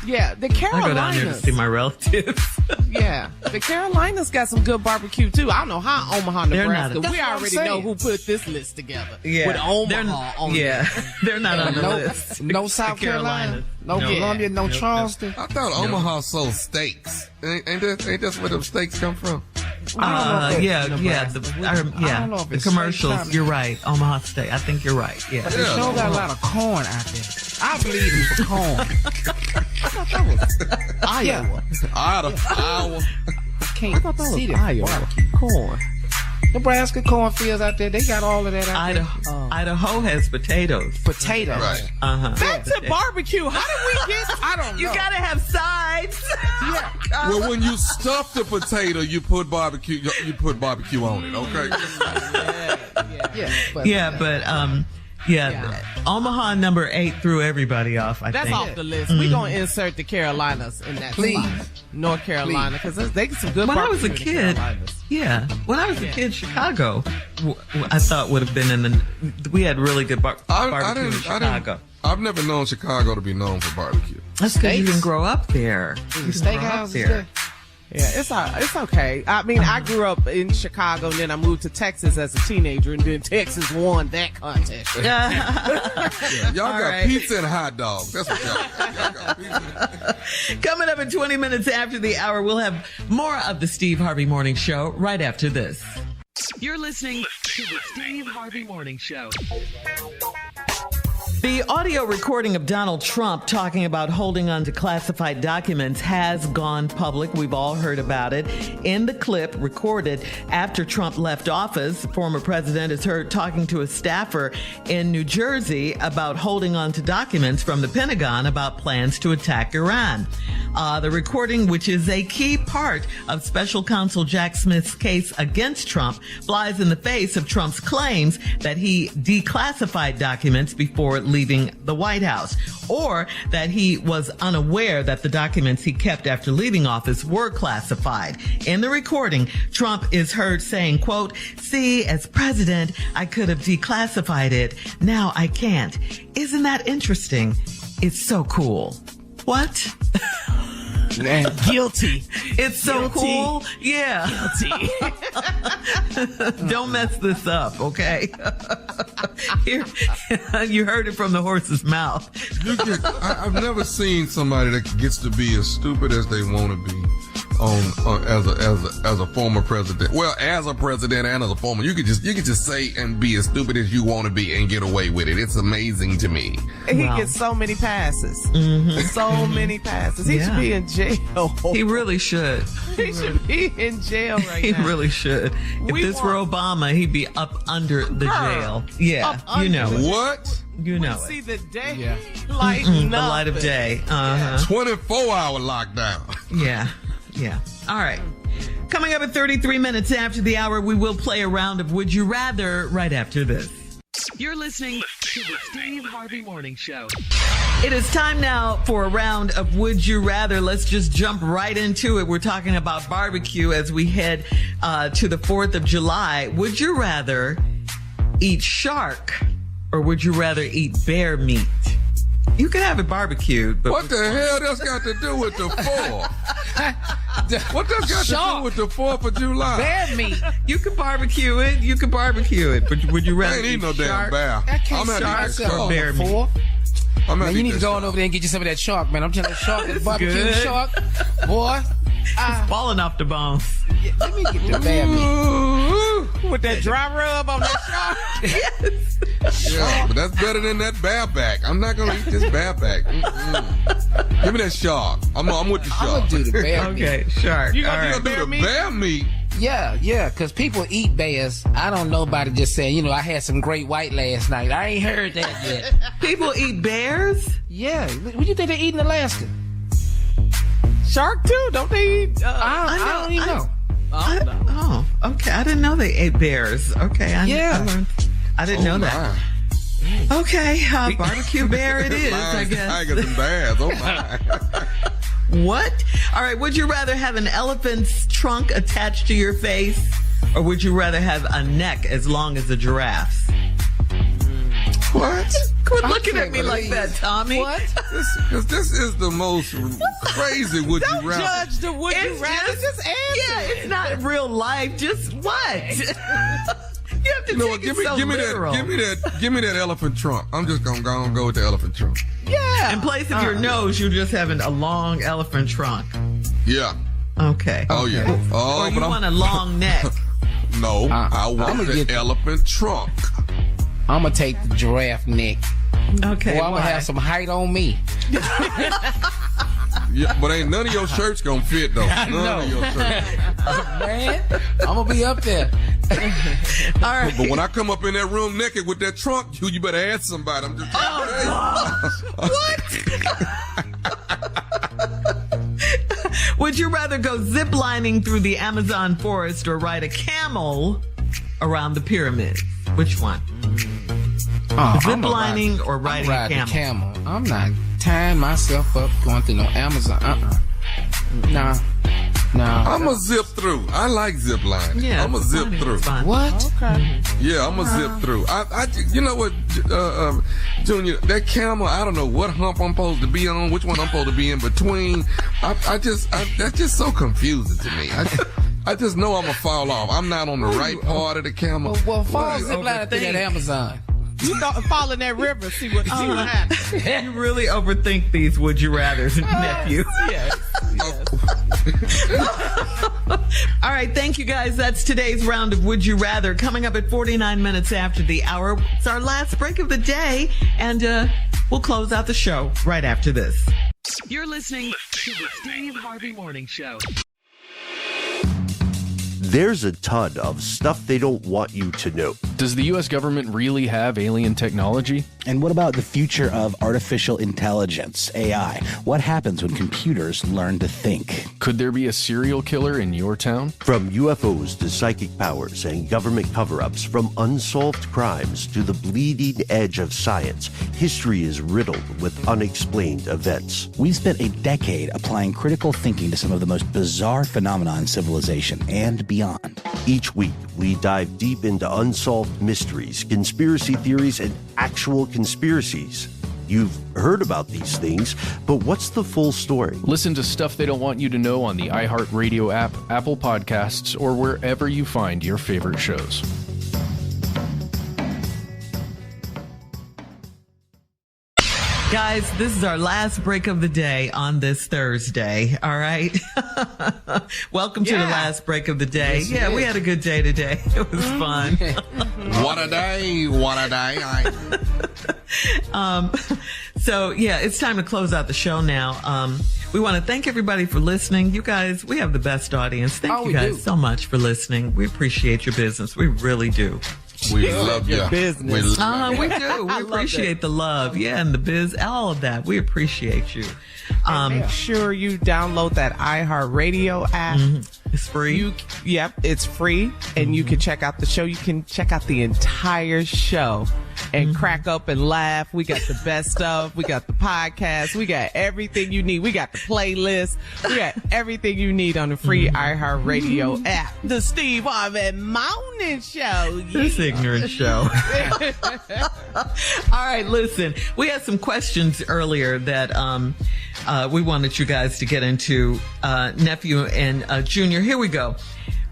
Yeah, the Carolinas. I go down there to see my relatives. Yeah, the Carolinas got some good barbecue too. I don't know how Omaha, Nebraska. We already know who put this list together. Yeah, with Omaha on it. They're not on the list. No South Carolina, no Columbia, no Charleston. I thought Omaha sold steaks. Ain't that where them steaks come from? The commercials. You're right. Omaha Steak. I think you're right. Yeah. But they sure got a lot of corn out there. I believe in for corn. I thought that was Iowa. Iowa. I can't see the Iowa corn. Nebraska cornfields out there, they got all of that out there. Idaho has potatoes. Right. Back to barbecue. How did we get? I don't know. You gotta have sides. Well, when you stuff the potato, you put barbecue. You put barbecue on it. Okay. Yeah. Omaha number 8 threw everybody off, I That's think. off the list. We're going to insert the Carolinas in that spot. North Carolina, because they get some good When I was a barbecue in the kid, Carolinas. when I was a kid, Chicago, I thought would have been we had really good barbecue in Chicago. I've never known Chicago to be known for barbecue. That's because you didn't grow up there. Steakhouse there. Yeah, it's okay. I mean, I grew up in Chicago, and then I moved to Texas as a teenager, and then Texas won that contest. Y'all got pizza and hot dogs. That's what y'all got. Pizza. Coming up in 20 minutes after the hour, we'll have more of the Steve Harvey Morning Show right after this. You're listening to the Steve Harvey Morning Show. The audio recording of Donald Trump talking about holding on to classified documents has gone public. We've all heard about it. In the clip recorded after Trump left office, the former president is heard talking to a staffer in New Jersey about holding on to documents from the Pentagon about plans to attack Iran. The recording, which is a key part of Special Counsel Jack Smith's case against Trump, flies in the face of Trump's claims that he declassified documents before leaving the White House, or that he was unaware that the documents he kept after leaving office were classified. In the recording, Trump is heard saying, quote, "See, as president, I could have declassified it. Now I can't. Isn't that interesting? It's so cool." What? Guilty. It's so cool. Yeah. Guilty. Don't mess this up, okay? Here, you heard it from the horse's mouth. I've never seen somebody that gets to be as stupid as they want to be as a former president. Well, as a president and as a former, you could just say and be as stupid as you want to be and get away with it. It's amazing to me. He gets so many passes. So many passes. He should be in jail. He really should. He should be in jail right He now. really should. If this were Obama, he'd be up under the jail. Yeah, you know it. What? You know it. See the day light The light of day. 24-hour lockdown. Yeah. All right. Coming up at 33 minutes after the hour, we will play a round of Would You Rather right after this. You're listening to the Steve Harvey Morning Show. It is time now for a round of Would You Rather. Let's just jump right into it. We're talking about barbecue as we head to the 4th of July. Would you rather eat shark or would you rather eat bear meat? You can have it barbecued, but what the hell that's got to do with the 4th? What that's got to do with the 4th of July? Bear meat. You can barbecue it. But would you rather I ain't eat no shark? damn bear. I'm having shark bear meat. Man, you need to go on over there and get you some of that shark, man. I'm telling you, shark is barbecue good. shark. Boy. It's falling off the bones. Yeah, let me get the bear meat. With that dry rub on that shark. Yes. Yeah, but that's better than that bareback. I'm not gonna eat this bareback. Give me that shark. I'm with the shark. I'm gonna do the bear meat. Okay, shark. You gonna You do gonna the do the bear meat? Yeah, because people eat bears. I don't know about it just saying, I had some great white last night. I ain't heard that yet. People eat bears? Yeah. What do you think they eat in Alaska? Shark too? Don't they eat? I don't even know. Oh, okay. I didn't know they ate bears. Okay, I learned. I didn't know that. Okay, barbecue bear it is, I guess. I got some bears. Oh my. What? All right, would you rather have an elephant's trunk attached to your face or would you rather have a neck as long as a giraffe's? What? Quit looking at me like that, Tommy. What? This is the most crazy would you rather. Judge the would you rather. Just answer. Yeah, it's not real life. Just what? You have to take it so literal. Give me that elephant trunk. I'm just gonna go with the elephant trunk. Yeah. In place of your nose, you're just having a long elephant trunk. Yeah. Okay. Oh yeah. Oh, or you want a long neck. No, I want the elephant trunk. I'm going to take the giraffe neck. Okay. Well, I'm going to have some height on me. Yeah, but ain't none of your shirts gonna fit though. None of your shirts. Man, I'm going to be up there. All right. But when I come up in that room naked with that trunk, you better ask somebody. I'm just What? Would you rather go ziplining through the Amazon forest or ride a camel around the pyramids? Which one? Zip lining or riding a camel? I'm not tying myself up going through no Amazon. Nah. I'm a zip through. I like zip lining. Yeah, I'm a zip through. What? Okay. Yeah, I'm a zip through. You know what, Junior? That camel, I don't know what hump I'm supposed to be on, which one I'm supposed to be in between. That's just so confusing to me. I just know I'm gonna fall off. I'm not on the right part of the camel. Well, fall zip line through that Amazon. You don't fall in that river, see what happens. You really overthink these would you rathers, nephew. Yes. All right, thank you guys. That's today's round of Would You Rather. Coming up at 49 minutes after the hour. It's our last break of the day, and we'll close out the show right after this. You're listening to the Steve Harvey Morning Show. There's a ton of stuff they don't want you to know. Does the U.S. government really have alien technology? And what about the future of artificial intelligence, AI? What happens when computers learn to think? Could there be a serial killer in your town? From UFOs to psychic powers and government cover-ups, from unsolved crimes to the bleeding edge of science, history is riddled with unexplained events. We've spent a decade applying critical thinking to some of the most bizarre phenomena in civilization and beyond. Each week, we dive deep into unsolved mysteries, conspiracy theories, and actual conspiracies. You've heard about these things, but what's the full story? Listen to Stuff They Don't Want You to Know on the iHeartRadio app, Apple Podcasts, or wherever you find your favorite shows. Guys, this is our last break of the day on this Thursday. All right. Welcome to the last break of the day. Yes, we had a good day today. It was fun. What a day. What a day. So it's time to close out the show now. We want to thank everybody for listening. You guys, we have the best audience. Thank you guys so much for listening. We appreciate your business. We really do. We love your business. We do. We appreciate the love. Yeah, and the biz, all of that. We appreciate you. Make sure you download that iHeartRadio app. It's free. It's free, and you can check out the show. You can check out the entire show and crack up and laugh. We got the best stuff. We got the podcast. We got everything you need. We got the playlist. We got everything you need on the free iHeartRadio app. The Steve Harvey Morning Show. This ignorant show. All right, listen. We had some questions earlier that we wanted you guys to get into. Nephew and Junior, here we go.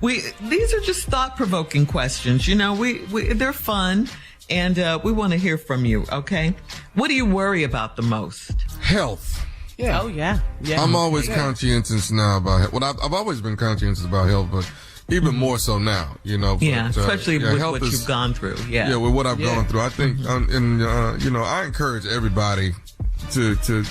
These are just thought-provoking questions. You know, they're fun. And we want to hear from you, okay? What do you worry about the most? Health. Yeah. Oh, yeah. I'm always conscientious now about health. Well, I've always been conscientious about health, but even more so now, you know. Yeah, but, especially with what you've gone through. Yeah. Yeah, with what I've gone through. I think, I encourage everybody to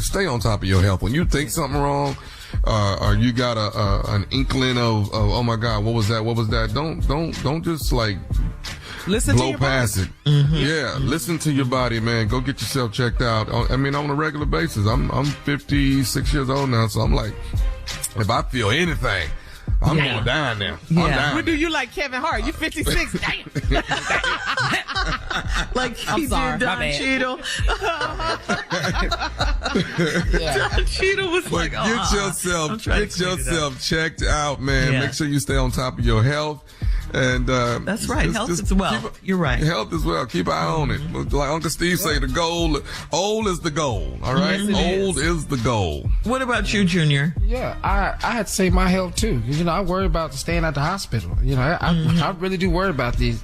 stay on top of your health. When you think something wrong, or you got an inkling of, oh my God, what was that? Don't just like listen blow past it. Yeah, listen to your body, man. Go get yourself checked out. I mean, on a regular basis. I'm 56 years old now, so I'm like, if I feel anything, I'm going down now. I'm down. What do you like, Kevin Hart? You 56. Damn. Like he did Don Cheadle. Don Cheadle was like, get yourself checked out, man. Yeah. Make sure you stay on top of your health. And that's right. Health as well. You're right. Health as well. Keep an eye on it. Like Uncle Steve say, the goal, old is the goal. All right, old is the goal. What about you, Junior? Yeah, I had to say my health too. You know, I worry about staying at the hospital. You know, I really do worry about this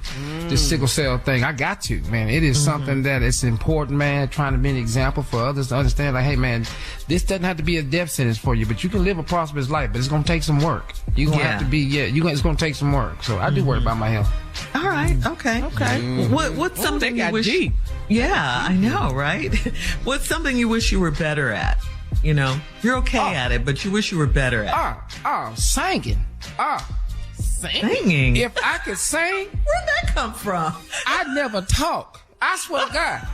sickle cell thing. I got to, man. It is something that it's important, man. Trying to be an example for others to understand. Like, hey, man, this doesn't have to be a death sentence for you, but you can live a prosperous life. But it's gonna take some work. You're gonna have to be. It's gonna take some work. So I do worry about my health. All right. Okay. What's something you wish? Deep. Yeah, I know, right? What's something you wish you were better at? You know, you're okay at it, but you wish you were better at. Singing. Singing. If I could sing, where'd that come from? I'd never talk. I swear to God.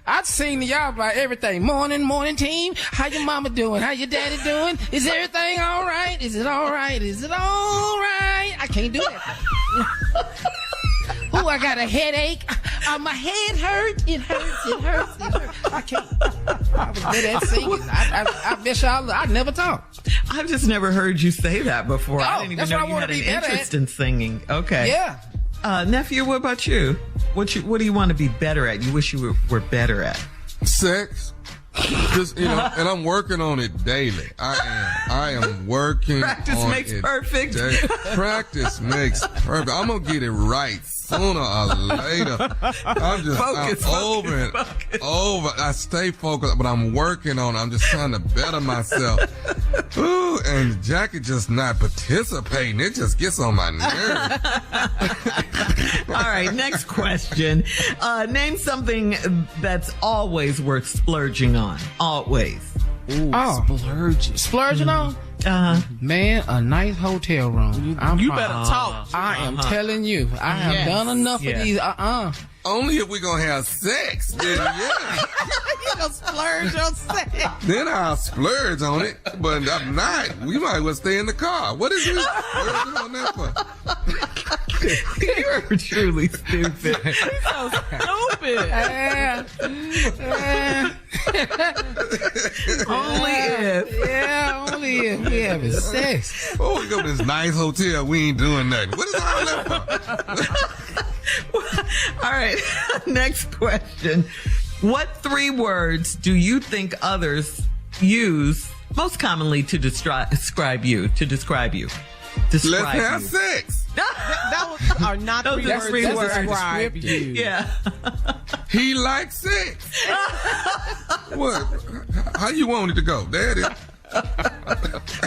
I'd sing to y'all about everything. Morning team. How your mama doing? How your daddy doing? Is everything all right? Is it all right? Is it all right? I can't do that. Oh, I got a headache. My head hurts. It hurts. I can't. I was good at singing. I bet y'all, I never talked. I've just never heard you say that before. I didn't even that's know what you I had wanna an be better interest at. in singing. Okay. Yeah. Nephew, what about you? What do you want to be better at? You wish you were better at? Sex. Just, and I'm working on it daily. I am working Practice on makes it perfect. Practice makes perfect. I'm going to get it right sooner or later. I'm over and over. I stay focused, but I'm working on it. I'm just trying to better myself. Ooh, and Jackie just not participating. It just gets on my nerves. All right, next question. Name something that's always worth splurging on. Always. Ooh, splurging on? Man, a nice hotel room. You better talk. I am telling you, I have done enough of these. Only if we're going to have sex, then yeah. You gonna splurge on sex. Then I'll splurge on it. But if not, we might as well stay in the car. What is we splurging on that for? You're truly stupid. He's so stupid. Only if we having sex. Oh, we go to this nice hotel. We ain't doing nothing. What is all that for? All right, next question. What 3 words do you think others use most commonly to describe you? Let's have sex. Those are not Those 3 are words 3 to words. describe you. Yeah. He likes sex. What? How you want it to go? Daddy?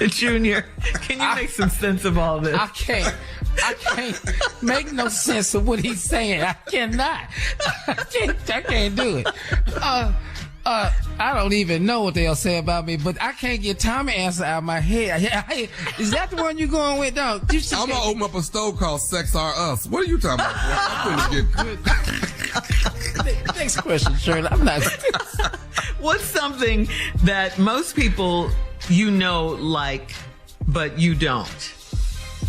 Junior, can you make some sense of all this? I can't make no sense of what he's saying. I cannot. I can't do it. I don't even know what they'll say about me, but I can't get Tommy answer out of my head. Is that the one you're going with? No, I'm gonna open up a store called Sex R Us. What are you talking about? I'm gonna get Next question, Shirley. I'm not. What's something that most people like, but you don't?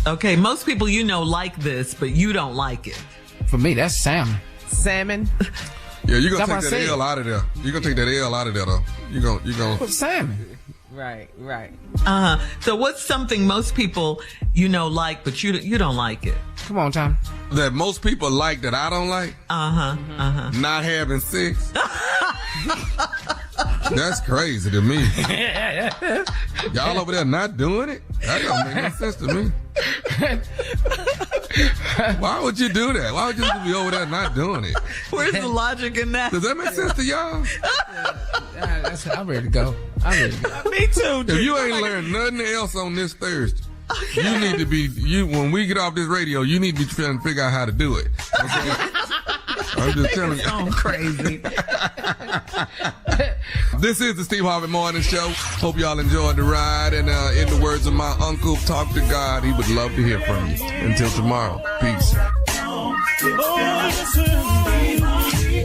Okay, most people like this, but you don't like it. For me, that's salmon. Salmon? Yeah, you're going to take that L out of there. You're going to take that L out of there, though. You're going to... salmon. Right. So what's something most people like, but you don't like it? Come on, Tom. That most people like that I don't like? Not having sex? That's crazy to me. Y'all over there not doing it? That don't make no sense to me. Why would you do that? Why would you be over there not doing it? Where's the logic in that? Does that make sense to y'all? I'm ready to go. Me too. If you ain't learned nothing else on this Thursday, you need to be, when we get off this radio, you need to be trying to figure out how to do it. Okay? I'm just telling you. I'm crazy. This is the Steve Harvey Morning Show. Hope y'all enjoyed the ride. And in the words of my uncle, talk to God. He would love to hear from you. Until tomorrow, peace.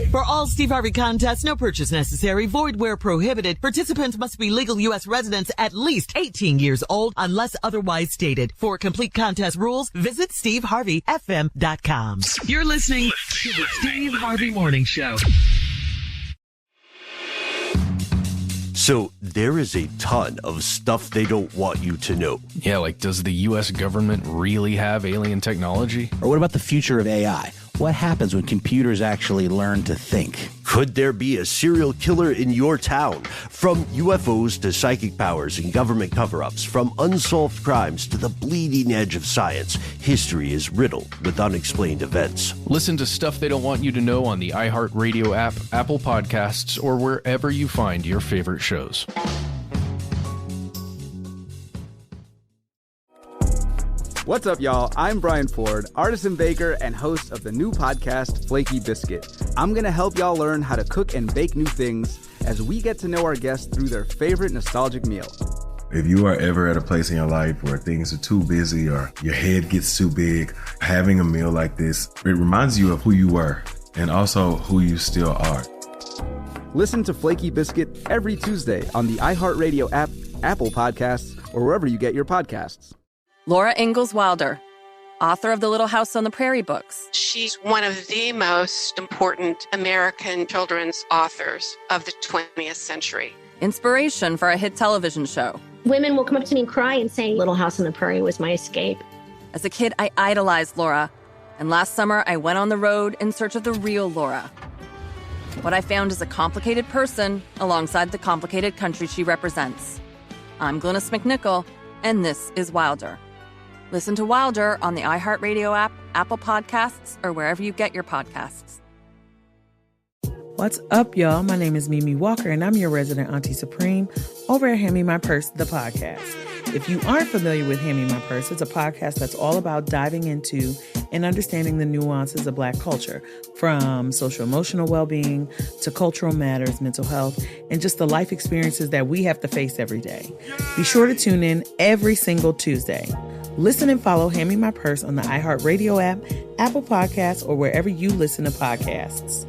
For all Steve Harvey contests, no purchase necessary, void where prohibited. Participants must be legal U.S. residents at least 18 years old unless otherwise stated. For complete contest rules, visit SteveHarveyFM.com. You're listening to the Steve Harvey Morning Show. So there is a ton of stuff they don't want you to know. Yeah, like does the U.S. government really have alien technology? Or what about the future of AI? What happens when computers actually learn to think? Could there be a serial killer in your town? From UFOs to psychic powers and government cover-ups, from unsolved crimes to the bleeding edge of science, history is riddled with unexplained events. Listen to Stuff They Don't Want You to Know on the iHeartRadio app, Apple Podcasts, or wherever you find your favorite shows. What's up, y'all? I'm Brian Ford, artisan baker and host of the new podcast, Flaky Biscuit. I'm going to help y'all learn how to cook and bake new things as we get to know our guests through their favorite nostalgic meal. If you are ever at a place in your life where things are too busy or your head gets too big, having a meal like this, it reminds you of who you were and also who you still are. Listen to Flaky Biscuit every Tuesday on the iHeartRadio app, Apple Podcasts, or wherever you get your podcasts. Laura Ingalls Wilder. author of the Little House on the Prairie books. She's one of the most important American children's authors of the 20th century. Inspiration for a hit television show. Women will come up to me and cry and say, Little House on the Prairie was my escape. As a kid, I idolized Laura. And last summer, I went on the road in search of the real Laura. What I found is a complicated person alongside the complicated country she represents. I'm Glynis McNichol, and this is Wilder. Listen to Wilder on the iHeartRadio app, Apple Podcasts, or wherever you get your podcasts. What's up, y'all? My name is Mimi Walker, and I'm your resident Auntie Supreme over at Hand Me My Purse, the podcast. If you aren't familiar with Hand Me My Purse, it's a podcast that's all about diving into and understanding the nuances of Black culture, from social-emotional well-being to cultural matters, mental health, and just the life experiences that we have to face every day. Be sure to tune in every single Tuesday. Listen and follow Hand Me My Purse on the iHeartRadio app, Apple Podcasts, or wherever you listen to podcasts.